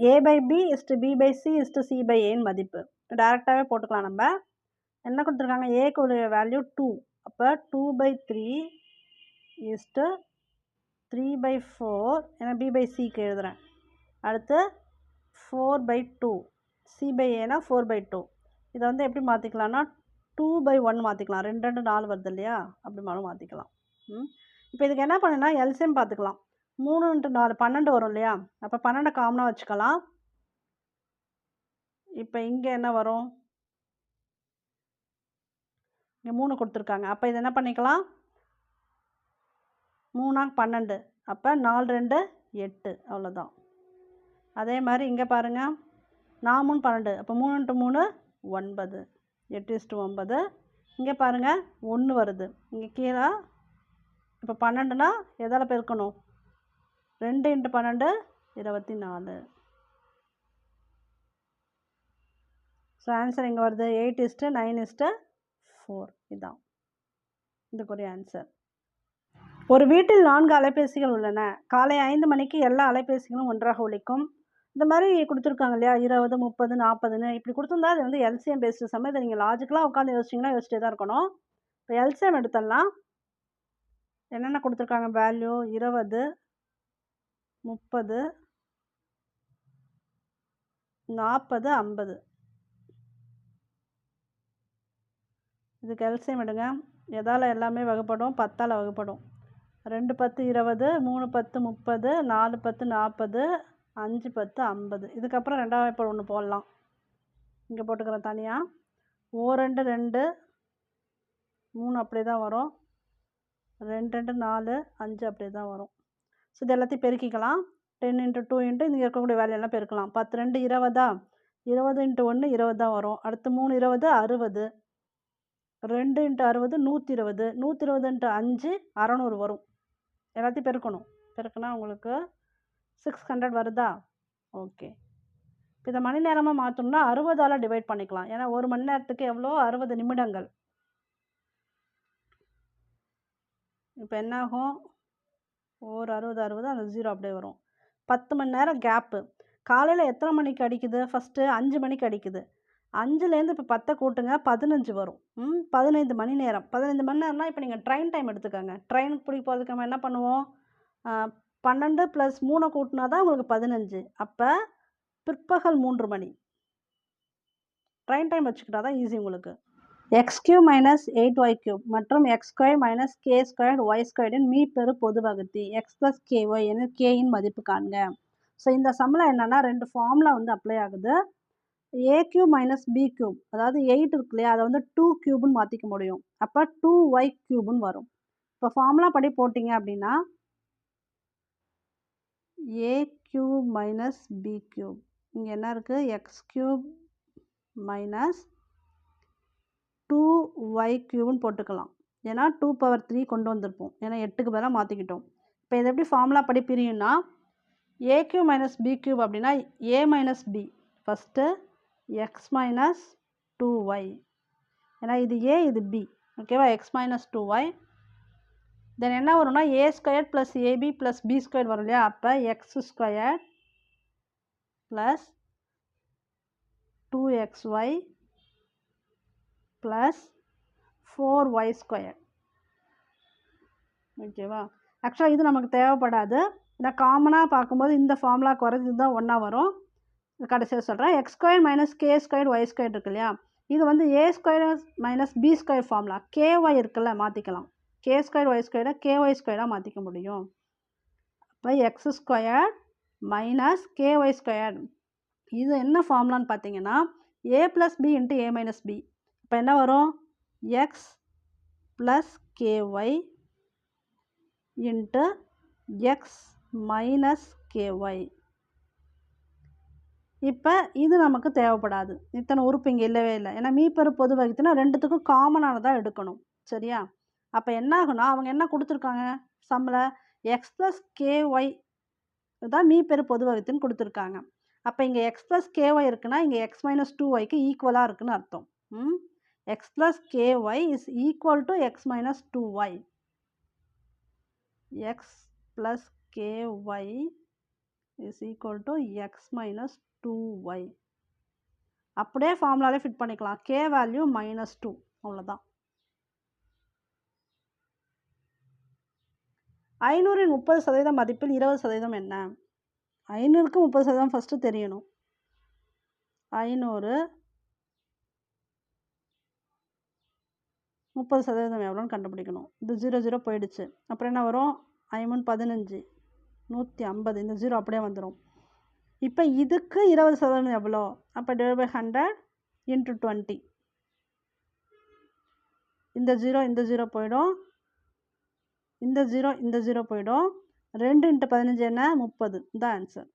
A/B/B/C/C/A மதிப்பு. டேரெக்டாகவே போட்டுக்கலாம். நம்ம என்ன கொடுத்துருக்காங்க? ஏக்கு ஒரு வேல்யூ 2. அப்போ 2/3:3/4. ஏன்னா B/Cக்கு எழுதுகிறேன். அடுத்து 4/2. C/Aனா 4/2. இதை வந்து எப்படி மாற்றிக்கலாம்னா 2/1 மாற்றிக்கலாம். 2 2 4 வருது இல்லையா, அப்படி மாற்றிக்கலாம். இப்போ இதுக்கு என்ன பண்ணுன்னா எல்சிஎம் பார்த்துக்கலாம். 3 × 4 12 வரும் இல்லையா, அப்போ 12 காமனாக வச்சுக்கலாம். இப்போ இங்கே என்ன வரும்? இங்கே 3 கொடுத்துருக்காங்க. அப்போ இது என்ன பண்ணிக்கலாம்? 3 12. அப்போ 4 2 8. அவ்வளோதான். அதே மாதிரி இங்கே பாருங்கள், 4 3 12. அப்போ 3 × 3 9. 8:9. இங்கே பாருங்கள் 1 வருது. இங்கே கீழே இப்போ 12னா எதால் பெருக்கணும்? 2 × 12 24. ஸோ ஆன்சர் எங்கே வருது? 8:9:4. இதுதான் இதுக்குரிய ஆன்சர். ஒரு வீட்டில் 4 அலைபேசிகள் உள்ளன. காலை 5 மணிக்கு எல்லா அலைபேசிகளும் ஒன்றாக ஒலிக்கும். இந்த மாதிரி கொடுத்துருக்காங்க இல்லையா, 20, 30, 40ன்னு இப்படி கொடுத்துருந்தா அது வந்து எல்சிஎம் பேஸ்டு சம். இதை நீங்கள் லாஜிக்கலாக உட்காந்து யோசிச்சிங்கன்னா யோசிச்சுட்டே தான் இருக்கணும். இப்போ எல்சிஎம் எடுத்துடலாம். என்னென்ன கொடுத்துருக்காங்க வேல்யூ? 20, 30, 40, 50. இதுக்கு எல்சிஎம் எடுங்க. எதால் எல்லாமே வகுப்படும்? 10ஆல் வகுப்படும். 2 10 20, 3 10 30, 4 10 40, 5 10 50. இதுக்கப்புறம் 2ஆம் வாய்ப்பாடு 1 போடலாம். இங்கே போட்டுக்கிறேன் தனியாக. 2 2, 3 அப்படியே தான் வரும். 2 2 4, 5 அப்படியே தான் வரும். ஸோ இது எல்லாத்தையும் பெருக்கிக்கலாம். 10 × 2 × இங்கே இருக்கக்கூடிய வேலையெல்லாம் பெருக்கலாம். 10 2 20, 20 × 1 20 தான் வரும். அடுத்து 3 20 60, 2 × 60 120, 120 × 5 600 வரும். எல்லாத்தையும் பெருக்கணும். பெருக்குனா உங்களுக்கு 600 வருதா? ஓகே. இப்போ இதை மணி நேரமாக மாற்றணும்னா 60ஆல் டிவைட் பண்ணிக்கலாம். ஏன்னா ஒரு மணி நேரத்துக்கு எவ்வளோ? 60 நிமிடங்கள். இப்போ என்னாகும்? 60 60, அந்த 0 அப்படியே வரும். 10 மணி நேரம் கேப்பு. காலையில் எத்தனை மணிக்கு அடிக்குது? ஃபஸ்ட்டு 5 மணிக்கு அடிக்குது. 5லேருந்து இப்போ 10 கூட்டுங்க, 15 வரும். 15 மணி நேரம். 15 மணி நேரம்னா இப்போ நீங்கள் ட்ரெயின் டைம் எடுத்துக்கோங்க. ட்ரெயினுக்கு பிடிக்க போகிறதுக்கு நம்ம என்ன பண்ணுவோம்? 12 + 3 கூட்டினா தான் உங்களுக்கு 15. அப்போ பிற்பகல் 3 மணி. ட்ரெயின் டைம் வச்சுக்கிட்டா தான் ஈஸி உங்களுக்கு. x³ - 8y³ மற்றும் x² - k² y² மீப்பெரு பொது வகுத்தி x + ky என k-இன் மதிப்பு காண்க. ஸோ இந்த சம்மில் என்னென்னா 2 ஃபார்முலா வந்து அப்ளை ஆகுது. a³ - b³ அதாவது 8 இருக்கு இல்லையா, அதை வந்து 2³ மாற்றிக்க முடியும். அப்போ 2y³ வரும். இப்போ ஃபார்முலா படி போட்டிங்க அப்படின்னா a³ - b³ இங்கே என்ன இருக்குது? x³ - 2y³ போட்டுக்கலாம். ஏன்னா 2⁻³ கொண்டு வந்திருப்போம். ஏன்னா 8க்கு பதிலாக மாற்றிக்கிட்டோம். இப்போ இதை எப்படி ஃபார்முலா படி பிரியும்னா a³ - b³ அப்படின்னா a - b first x - 2y. ஏன்னா இது a இது b. ஓகேவா? x - 2y. தென் என்ன வரும்னா a² + ab + b² வரும் இல்லையா? அப்போ x² + 2xy + 4y². ஓகேவா? ஆக்சுவலாக இது நமக்கு தேவைப்படாது. ஏன்னா காமனாக பார்க்கும்போது இந்த ஃபார்முலா குறைஞ்சது தான் ஒன்றா வரும். கடைசியாக சொல்கிறேன். x² - k² y² இருக்கு இல்லையா, இது வந்து a² - b² ஃபார்முலா. ky இருக்குல்ல, மாற்றிக்கலாம். k² y² ky² மாற்றிக்க முடியும். அப்போ x² - ky². இது என்ன ஃபார்முலான்னு பார்த்தீங்கன்னா a + b × a - b. இப்போ என்ன வரும்? x + ky × x - ky. இப்போ இது நமக்கு தேவைப்படாது. இத்தனை உறுப்பு இங்கே இல்லவே இல்லை. ஏன்னா மீப்பெரு பொது வகுத்தினா 2த்துக்கும் காமனானதாக எடுக்கணும். சரியா? அப்போ என்ன ஆகுனா அவங்க என்ன கொடுத்துருக்காங்க சம்மில்? x + ky தான் மீப்பெரு பொது வகுத்தின்னு கொடுத்துருக்காங்க. அப்போ இங்கே x + ky இருக்குன்னா இங்கே x - 2yக்கு ஈக்குவலாக இருக்குன்னு அர்த்தம். x + ky = x - 2y. x + ky = x - 2y. அப்படியே ஃபார்முலாலே ஃபிட் பண்ணிக்கலாம். k value -2. அவ்வளோதான். 500ன் 30% மதிப்பில் 20% என்ன? 500க்கு 30% ஃபஸ்ட்டு தெரியணும். 500 30% எவ்வளோன்னு கண்டுபிடிக்கணும். இது 0 0 போயிடுச்சு. அப்புறம் என்ன வரும்? 5 15, 150. இந்த 0 அப்படியே வந்துடும். இப்போ இதுக்கு 20% எவ்வளோ? அப்போ /100 × 20. இந்த 0 இந்த 0 போயிடும். இந்த 0 இந்த 0 போயிடும். 2 × 15 என்ன? 30. இந்த ஆன்சர்.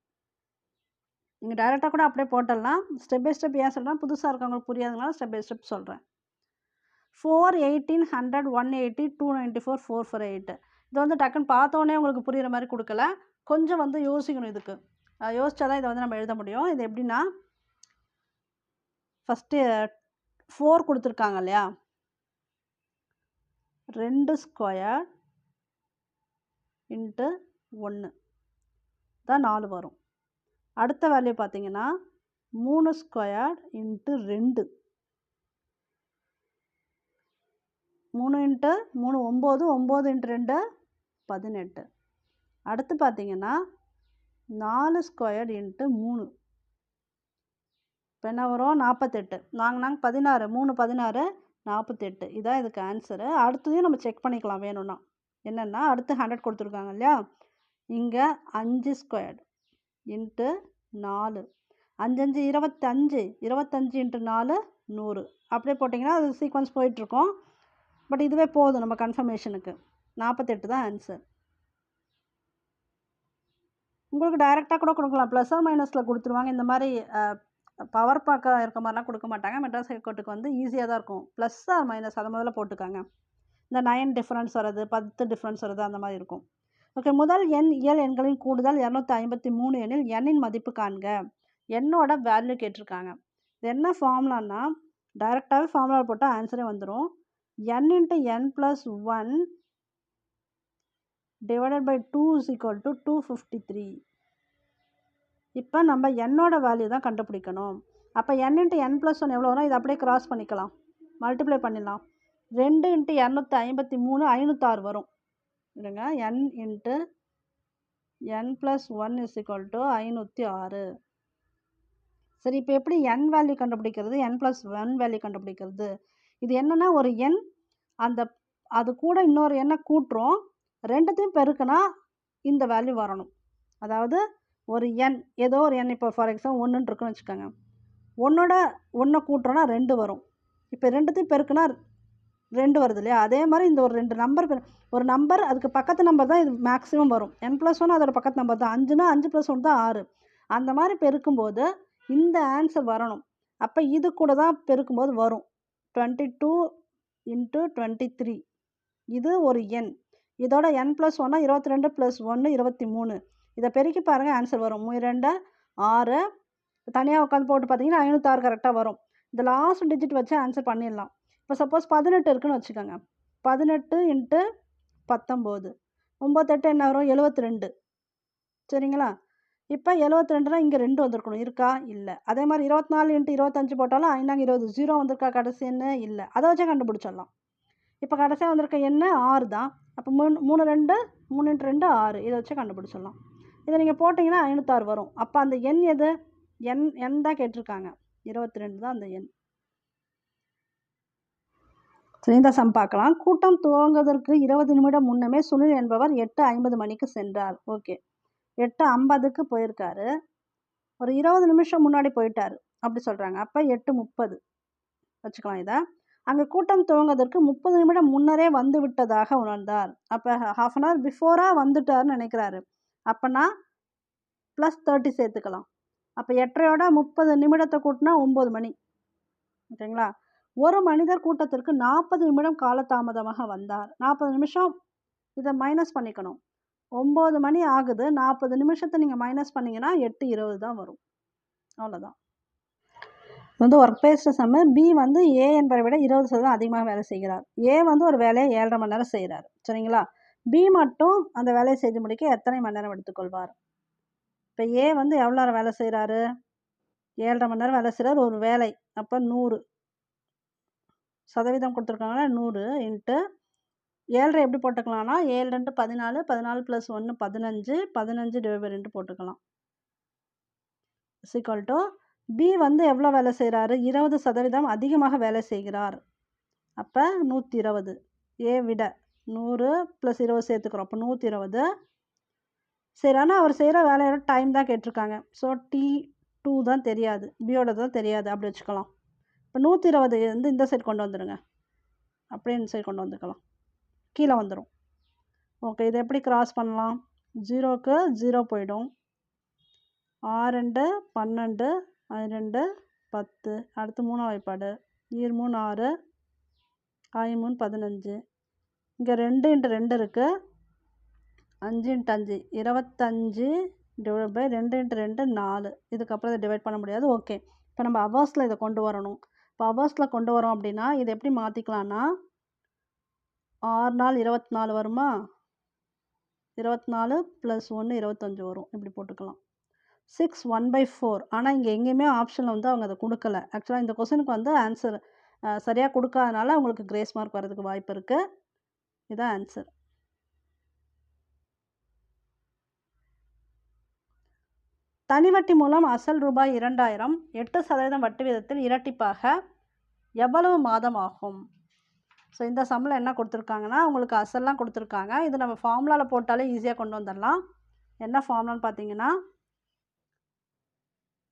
நீங்கள் டைரெக்டாக கூட அப்படியே போட்டுடலாம். ஸ்டெப் பை ஸ்டெப் ஏன் சொல்கிறேன்? புதுசாக இருக்கவங்களுக்கு புரியாதனால ஸ்டெப் பை ஸ்டெப் சொல்கிறேன். 4 18 100 180 294 448. இது வந்து டக்குன்னு பார்த்தோன்னே உங்களுக்கு புரிகிற மாதிரி கொடுக்கல, கொஞ்சம் வந்து யோசிக்கணும். இதுக்கு யோசிச்சா தான் இதை வந்து நம்ம எழுத முடியும். இது எப்படின்னா, ஃபஸ்ட்டு 4 கொடுத்துருக்காங்க இல்லையா, 2 ஸ்கொயர் இன்ட்டு 1 தான் 4 வரும். அடுத்த வேல்யூ பார்த்தீங்கன்னா 3 ஸ்கொயர் இன்ட்டு 2, 3 இன்ட்டு 3 9, 9 இன்ட்டு 2 18. அடுத்து பார்த்தீங்கன்னா 4 ஸ்கொயர் இன்ட்டு 3, இப்போ என்ன வரும் 48. நாங்கள் 16, 3 16 48. இதான் இதுக்கு ஆன்சரு. அடுத்ததையும் நம்ம செக் பண்ணிக்கலாம் வேணும்னா. என்னென்னா அடுத்து 100 கொடுத்துருக்காங்க இல்லையா, இங்கே 5 ஸ்கொயர் இன்ட்டு 4, 5 5 25, 25 இன்ட்டு 4 100. அப்படியே போட்டிங்கன்னா அது சீக்வன்ஸ் போயிட்டுருக்கோம். பட் இதுவே போதும் நம்ம கன்ஃபர்மேஷனுக்கு. 48 தான் ஆன்சர். உங்களுக்கு டைரெக்டாக கூட கொடுக்கலாம், ப்ளஸ் ஆர் மைனஸில் கொடுத்துருவாங்க. இந்த மாதிரி பவர் பார்க்க இருக்க மாதிரிலாம் கொடுக்க மாட்டாங்க. மெட்ராஸ் ஹைகோர்ட்டுக்கு வந்து ஈஸியாக தான் இருக்கும். ப்ளஸ் ஆர் மைனஸ் அதை முதல்ல போட்டுக்காங்க. இந்த 9 டிஃப்ரென்ஸ் வர்றது, 10 டிஃப்ரென்ஸ் வர்றது, அந்த மாதிரி இருக்கும். ஓகே, முதல் எண் இயல் எண்களின் கூடுதல் 253 எண்ணில் எண்ணின் மதிப்பு காண்க. எண்ணோட வேல்யூ கேட்டிருக்காங்க. இது என்ன ஃபார்முலான்னா, டைரெக்டாகவே ஃபார்முலா போட்டால் ஆன்சரே வந்துடும். n into n + 1 divided by 2 = 253. இப்போ நம்ம என்னோட வேல்யூ தான் கண்டுபிடிக்கணும். அப்போ n இன்ட்டு n + 1 எவ்வளோ வரும், இதை அப்படியே கிராஸ் பண்ணிக்கலாம், மல்டிப்ளை பண்ணிடலாம். 2 இன்ட்டு 253 506 வரும். இல்லைங்க, n இன்ட்டு n + 1 = 506. சரி, இப்போ எப்படி n வேல்யூ கண்டுபிடிக்கிறது, n + 1 வேல்யூ கண்டுபிடிக்கிறது? இது என்னென்னா, ஒரு எண் அது கூட இன்னொரு எண்ணை கூட்டுறோம், ரெண்டுத்தையும் பெருக்குனா இந்த வேல்யூ வரணும். அதாவது ஒரு எண், ஏதோ ஒரு எண், இப்போ ஃபார் எக்ஸாம்பிள் 1 இருக்குன்னு வச்சுக்கோங்க, 1 கூட்டுறோன்னா 2 வரும். இப்போ ரெண்டுத்தையும் பெருக்குனா 2 வருது இல்லையா, அதே மாதிரி இந்த ஒரு 2 நம்பர், ஒரு நம்பர் அதுக்கு பக்கத்து நம்பர் தான் இது மேக்ஸிமம் வரும். n + 1 அதோட பக்கத்து நம்பர் தான். 5னா 5 + 1 தான் 6. அந்த மாதிரி பெருக்கும்போது இந்த ஆன்சர் வரணும். அப்போ இது கூட தான் பெருக்கும்போது வரும் 22 × 23. இது ஒரு எண். இதோட n + 1 22 + 1 23. இதை பெருக்கி பாருங்கள், ஆன்சர் வரும். 2 6. தனியாக உட்காந்து போட்டு பார்த்தீங்கன்னா 506 கரெக்டாக வரும். இந்த லாஸ்ட் டிஜிட் வச்சு ஆன்சர் பண்ணிடலாம். இப்போ சப்போஸ் 18 இருக்குன்னு வச்சுக்கோங்க, 18 × 19, 9 8 என்ன வரும் 72. சரிங்களா, இப்போ 72னா இங்கே 2 வந்திருக்கணும், இருக்கா இல்லை. அதே மாதிரி 24 × 25 போட்டாலும் 5 20, 0 வந்திருக்கா கடைசி என்ன இல்லை. அதை வச்சே கண்டுபிடிச்சிடலாம். இப்போ கடைசியாக வந்திருக்க என்ன 6 தான். அப்போ 3 2 3 × 2 6, இதை வச்சு கண்டுபிடிச்சிடலாம். இதை நீங்கள் போட்டிங்கன்னா 506 வரும். அப்போ அந்த எண் எது, எண் தான் கேட்டிருக்காங்க, 22 தான் அந்த எண். சரி, இந்த சம் பார்க்கலாம். கூட்டம் துவங்குவதற்கு 20 நிமிடம் முன்னமே சுனில் என்பவர் 8:50 மணிக்கு சென்றார். ஓகே, 8:50க்கு போயிருக்காரு, ஒரு 20 நிமிஷம் முன்னாடி போயிட்டார் அப்படி சொல்கிறாங்க. அப்போ 8:30 வச்சுக்கலாம் இதை. அங்கே கூட்டம் துவங்குவதற்கு 30 நிமிடம் முன்னரே வந்து விட்டதாக உணர்ந்தார். அப்போ ½ அன் ஹவர் பிஃபோராக வந்துட்டார்னு நினைக்கிறாரு. அப்போனா +30 சேர்த்துக்கலாம். அப்போ 8:30யோட 30 நிமிடத்தை கூட்டினா 9 மணி. ஓகேங்களா, ஒரு மனிதர் கூட்டத்திற்கு 40 நிமிடம் காலதாமதமாக வந்தார். 40 நிமிஷம் இதை மைனஸ் பண்ணிக்கணும். 9 மணி ஆகுது, 40 நிமிஷத்தை நீங்கள் மைனஸ் பண்ணிங்கன்னா 8:20 தான் வரும். அவ்வளோதான். வந்து ஒர்க் பேஸ்டு சம்மு. பி வந்து ஏ என்பதை விட 20% அதிகமாக வேலை செய்கிறார். ஏ வந்து ஒரு வேலையை 7.5 மணி நேரம் செய்கிறார். சரிங்களா, பி மட்டும் அந்த வேலையை செய்து முடிக்க எத்தனை மணி நேரம் எடுத்துக்கொள்வார்? இப்போ ஏ வந்து எவ்வளோ நேரம் வேலை செய்கிறாரு, 7.5 மணி நேரம் வேலை செய்கிறார் ஒரு வேலை. அப்போ 100% கொடுத்துருக்காங்கன்னா 100 இன்ட்டு 7.5 எப்படி போட்டுக்கலாம்னா 7 2 14, 14 + 1 15, 15 / 2 போட்டுக்கலாம். = பி வந்து எவ்வளோ வேலை செய்கிறாரு, 20% அதிகமாக வேலை செய்கிறார். அப்போ 120. ஏ விட 100 + 20 சேர்த்துக்கிறோம், அப்போ 120. சரி, ஆனால் அவர் செய்கிற வேலையோட டைம் தான் கேட்டிருக்காங்க. ஸோ T2 தான் தெரியாது, பியோட தான் தெரியாது, அப்படி வச்சுக்கலாம். இப்போ 120 வந்து இந்த சைடு கொண்டு வந்துடுங்க, அப்படியே இந்த சைடு கொண்டு வந்துக்கலாம், கீழே வந்துடும். ஓகே, இதை எப்படி கிராஸ் பண்ணலாம், 0க்கு 0 போயிடும். 6 2 12, 2 10, அடுத்து 3ஆம் வாய்ப்பாடு, 3 6, 5 3 15. இங்கே 2 × 2 இருக்குது. 5 × 5 25 டிவைட் பை 2 × 2 4. இதுக்கப்புறம் இதை டிவைட் பண்ண முடியாது. ஓகே, இப்போ நம்ம ஹவர்ஸில் இதை கொண்டு வரணும். இப்போ ஹவர்ஸில் கொண்டு வரோம் அப்படின்னா இதை எப்படி மாற்றிக்கலான்னா 6 நாள் 24 வருமா, 24 + 1 25 வரும். இப்படி போட்டுக்கலாம். 6 1/4. ஆனால் இங்கே எங்கேயுமே ஆப்ஷனில் வந்து அவங்க அதை கொடுக்கல. ஆக்சுவலாக இந்த கொஸ்டினுக்கு வந்து ஆன்சர் சரியாக கொடுக்காதனால உங்களுக்கு கிரேஸ் மார்க் வரதுக்கு வாய்ப்பு இருக்குது. இதுதான் ஆன்சர். தனி வட்டி மூலம் அசல் ரூபாய் 2000 8% வட்டி விதத்தில் இரட்டிப்பாக எவ்வளவு மாதம் ஆகும்? ஸோ இந்த சம்மில் என்ன கொடுத்துருக்காங்கன்னா உங்களுக்கு அசல்லாம் கொடுத்துருக்காங்க. இது நம்ம ஃபார்முலாவில் போட்டாலே ஈஸியாக கொண்டு வந்துடலாம். என்ன ஃபார்முலான்னு பார்த்தீங்கன்னா,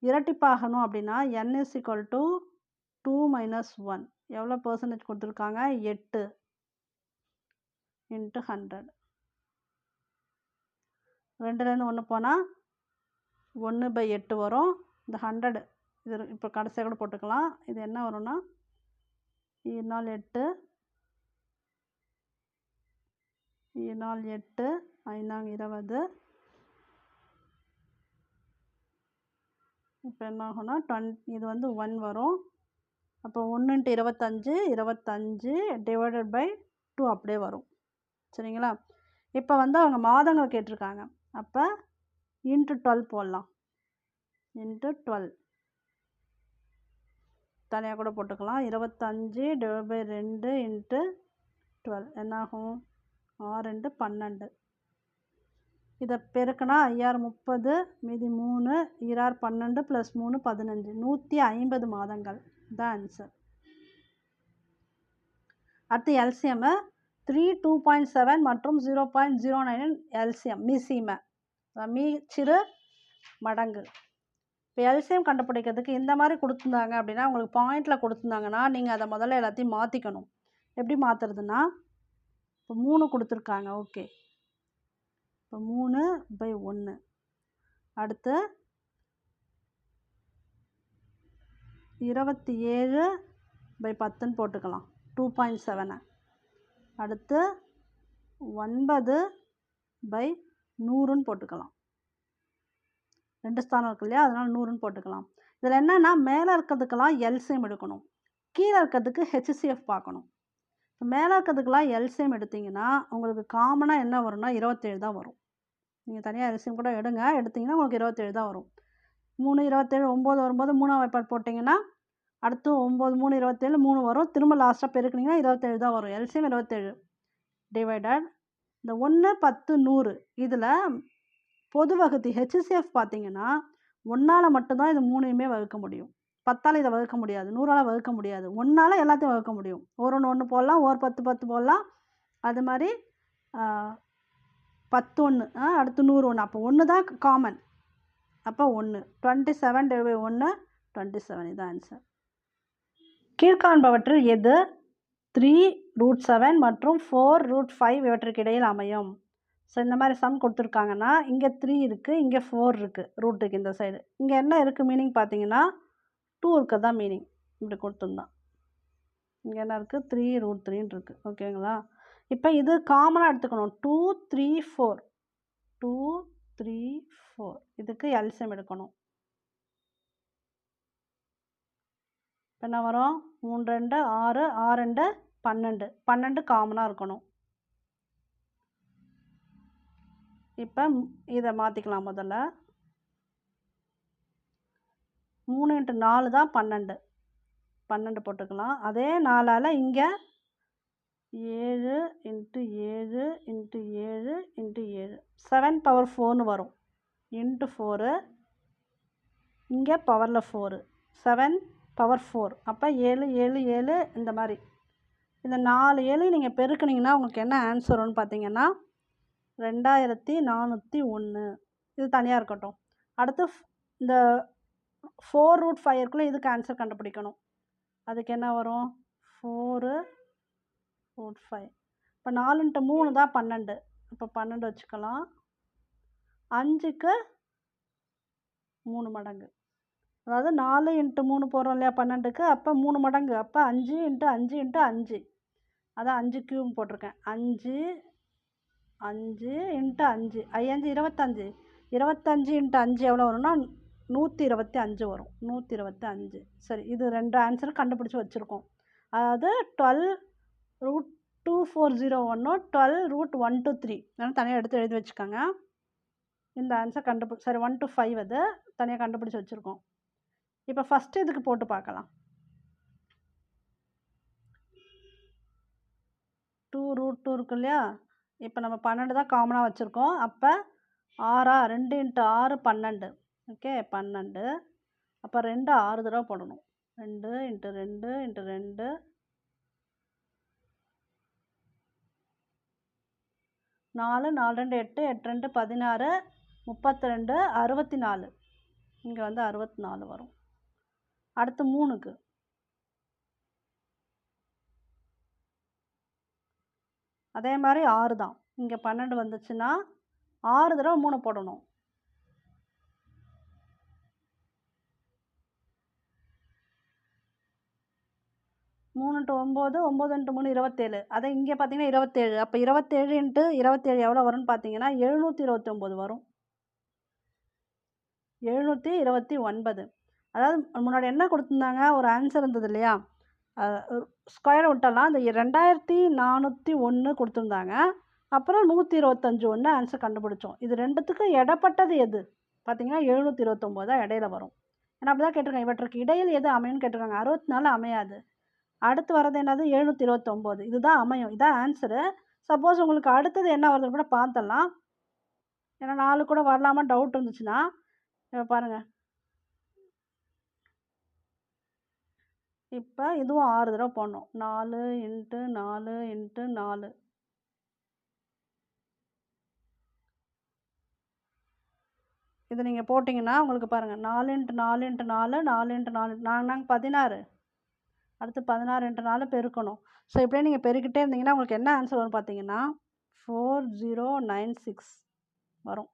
இரட்டிப்பாகணும் அப்படின்னா n = 2 - 1. எவ்வளோ % கொடுத்துருக்காங்க? 8 × 100. 2லேருந்து 1 போனால் 1/8 வரும். இந்த 100 இது இப்போ கடைசியாக கூட போட்டுக்கலாம். இது என்ன வரும்னா 7 நாள் 8, 7 நாள் 8, 5 20. இப்போ என்ன ஆகும்னா இது வந்து 1 வரும். அப்போ 1 × 25 25 டிவைடட் பை 2 அப்படியே வரும். சரிங்களா? இப்போ வந்து அவங்க மாதங்கள் கேட்டிருக்காங்க. அப்போ × 12 போடலாம். × 12 தனியாக கூட போட்டுக்கலாம். 25 டிவைட் பை 2 × 12 என்னாகும்? 6 × 12. இதை பெருக்கினா 5 30, மீதி 3, 2 12 + 3 15. 150 மாதங்கள் தான் ஆன்சர். அடுத்து எல்சிஎம் 3 2.7 மற்றும் 0.09 எல்சிஎம் மீசிம மீச்சிறு மடங்கு. இப்போ எல்சிஎம் கண்டுபிடிக்கிறதுக்கு இந்த மாதிரி கொடுத்துருந்தாங்க அப்படின்னா உங்களுக்கு பாயிண்டில் கொடுத்துருந்தாங்கன்னா நீங்கள் அதை முதல்ல எல்லாத்தையும் மாற்றிக்கணும். எப்படி மாற்றுறதுன்னா, இப்போ 3 கொடுத்துருக்காங்க. ஓகே, இப்போ 3/1. அடுத்து 27/10 போட்டுக்கலாம். 2.7. அடுத்து 9/100 போட்டுக்கலாம். 2 ஸ்தானம் இருக்கு இல்லையா, அதனால் 100 போட்டுக்கலாம். இதில் என்னென்னா மேலே இருக்கிறதுக்கெல்லாம் எல்சிஎம் எடுக்கணும், கீழே இருக்கிறதுக்கு ஹெச்சிஎஃப் பார்க்கணும். இப்போ மேலே இருக்கிறதுக்கெல்லாம் எல்சிஎம் எடுத்திங்கன்னா உங்களுக்கு காமனாக என்ன வரும்னா 27 தான் வரும். நீங்கள் தனியாக எல்சிஎம் கூட எடுத்திங்கன்னா உங்களுக்கு 27 தான் வரும். 3 27 9 வரும்போது 3ஆம் வாய்ப்பாடு போட்டிங்கன்னா அடுத்து 9 3 27 3 வரும். திரும்ப லாஸ்ட்டாக பெருக்குனிங்கன்னா 27 தான் வரும். எல்சிஎம் 27 டிவைடட் இந்த 1 10 100. இதில் பொது வகுத்தி ஹெச்சிஎஃப் பார்த்தீங்கன்னா 1ஆல் மட்டும்தான் இது 3யுமே வகுக்க முடியும். 10ஆல் இதை வகுக்க முடியாது, 100ஆல் வகுக்க முடியாது. 1ஆல் எல்லாத்தையும் வகுக்க முடியும். ஒரு 1 போடலாம், ஒரு 10 10 போடலாம். அது மாதிரி 10 1, அடுத்து 100 1. அப்போ 1 தான் காமன். அப்போ 1 27 / 1 27. இதுதான் ஆன்சர். கீழ்காண்பவற்றில் எது 3√7 மற்றும் 4√5 இவற்றுக்கு இடையில் அமையும்? ஸோ இந்த மாதிரி சம் கொடுத்துருக்காங்கன்னா இங்கே 3 இருக்குது, இங்கே 4 இருக்குது ரூட்டுக்கு இந்த சைடு. இங்கே என்ன இருக்குது மீனிங் பார்த்தீங்கன்னா 2 இருக்குது தான் மீனிங். இப்படி கொடுத்துருந்தான். இங்கே என்ன இருக்குது 3√3 இருக்குது. ஓகேங்களா? இப்போ இது காமனாக எடுத்துக்கணும். 2 3 4 2 3 4. இதுக்கு எல்சிஎம் எடுக்கணும். இப்போ என்ன வரும்? 3 2 6 6 2 12 12 காமனாக இருக்கணும். இப்போ இதை மாற்றிக்கலாம். முதல்ல 3 × 4 தான் 12 12 போட்டுக்கலாம். அதே 4ஆல் இங்கே 7 × 7 × 7 × 7 7/4ன்னு வரும். × 4 இங்கே பவரில் 4 7/4. அப்போ 7 7 7 இந்த மாதிரி இந்த 4 7 நீங்கள் பெருக்குனிங்கன்னா உங்களுக்கு என்ன ஆன்சர் வரும்னு பார்த்தீங்கன்னா 2401. இது தனியாக இருக்கட்டும். அடுத்து இந்த 4√5 இருக்குள்ள இதுக்கு ஆன்சர் கண்டுபிடிக்கணும். அதுக்கு என்ன வரும்? 4√5. இப்போ 4 × 3 தான் 12. இப்போ 12 வச்சுக்கலாம். 5க்கு 3 மடங்கு, அதாவது 4 × 3 போடுறோம் இல்லையா 12க்கு, அப்போ 3 மடங்கு. அப்போ 5 × 5 × 5 அதான் 5 கியூப் போட்டிருக்கேன். 5 5 இன்ட்டு 5 5 25 25 இன்ட்டு 5 எவ்வளோ வரும்னா 125 வரும். 125. சரி, இது 2 ஆன்சர் கண்டுபிடிச்சி வச்சுருக்கோம். அதாவது 12√2401 12√123 அதனால் தனியாக எடுத்து எழுதி வச்சுக்கோங்க. இந்த ஆன்சர் சரி 1 to 5 அது தனியாக கண்டுபிடிச்சி வச்சுருக்கோம். இப்போ ஃபஸ்ட்டு இதுக்கு போட்டு பார்க்கலாம். 2√2 இருக்கு இல்லையா? இப்போ நம்ம 12 தான் காமனாக வச்சுருக்கோம். அப்போ 6 2 இன்ட்டு 6 12. ஓகே, 12. அப்போ 2 6 தடவை போடணும். 2 இன்ட்டு 2 இன்ட்டு 2 4 4 2 8 8 2 16 32 64. இங்கே வந்து 64 வரும். அடுத்து 3க்கு அதே மாதிரி 6 தான். இங்கே 12 வந்துச்சுன்னா 6 தடவை 3 போடணும். 3 × 9 9 × 3 27. அதை இங்கே பார்த்தீங்கன்னா 27. அப்போ 27 இன்ட்டு 27 எவ்வளோ வரும்னு பார்த்தீங்கன்னா 729 வரும். 729. அதாவது முன்னாடி என்ன கொடுத்துருந்தாங்க, ஒரு ஆன்சர் இருந்தது இல்லையா, ஸ்கொயர் விட்டலாம். அந்த 2401 கொடுத்துருந்தாங்க. அப்புறம் 125 ஒன்று ஆன்சர் கண்டுபிடிச்சோம். இது ரெண்டுத்துக்கும் இடப்பட்டது எது பார்த்தீங்கன்னா 729 தான் இடையில வரும். ஏன்னா அப்படி தான் கேட்டிருக்காங்க. இவற்றுக்கு இடையில் எது அமையும்னு கேட்டிருக்காங்க. 64 அமையாது. அடுத்து வர்றது என்னது 729. இதுதான் அமையும். இதான் ஆன்சரு. சப்போஸ் உங்களுக்கு அடுத்தது என்ன வருதுன்னு கூட பார்த்துடலாம். ஏன்னா 4 கூட வரலாமா டவுட் இருந்துச்சுன்னா பாருங்கள். இப்போ இதுவும் 6 தடவை போடணும். 4 இன்ட்டு 4 இன்ட்டு 4. இது நீங்கள் போட்டிங்கன்னா உங்களுக்கு பாருங்கள் 4 இன்ட்டு 4 இன்ட்டு 4 4 இன்ட்டு 4 நாங்கள் 16. அடுத்து 16 இன்ட்டு 4 பெருக்கணும். ஸோ இப்படியே நீங்கள் பெருக்கிட்டே இருந்தீங்கன்னா உங்களுக்கு என்ன ஆன்சர் வரும் பார்த்தீங்கன்னா 4096 வரும்.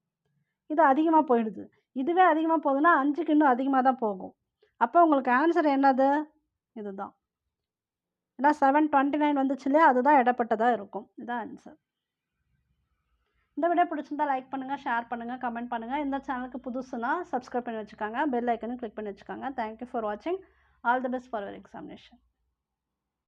இது அதிகமாக போயிடுது. இதுவே அதிகமாக போகுதுன்னா 5க்கு இன்னும் அதிகமாக தான் போகும். அப்போ உங்களுக்கு ஆன்சர் என்னது? இதுதான். ஏன்னா 729 வந்துச்சு இல்லையா, அதுதான் இடப்பட்டதாக இருக்கும். இதுதான் ஆன்சர். இந்த வீடியோ பிடிச்சிருந்தா லைக் பண்ணுங்கள், ஷேர் பண்ணுங்கள், கமெண்ட் பண்ணுங்கள். இந்த சேனலுக்கு புதுசுனா சப்ஸ்கிரைப் பண்ணி வச்சுக்கோங்க. பெல் ஐக்கனையும் கிளிக் பண்ணி வச்சுக்கோங்க. தேங்க்யூ ஃபார் வாட்சிங். All the best for your examination.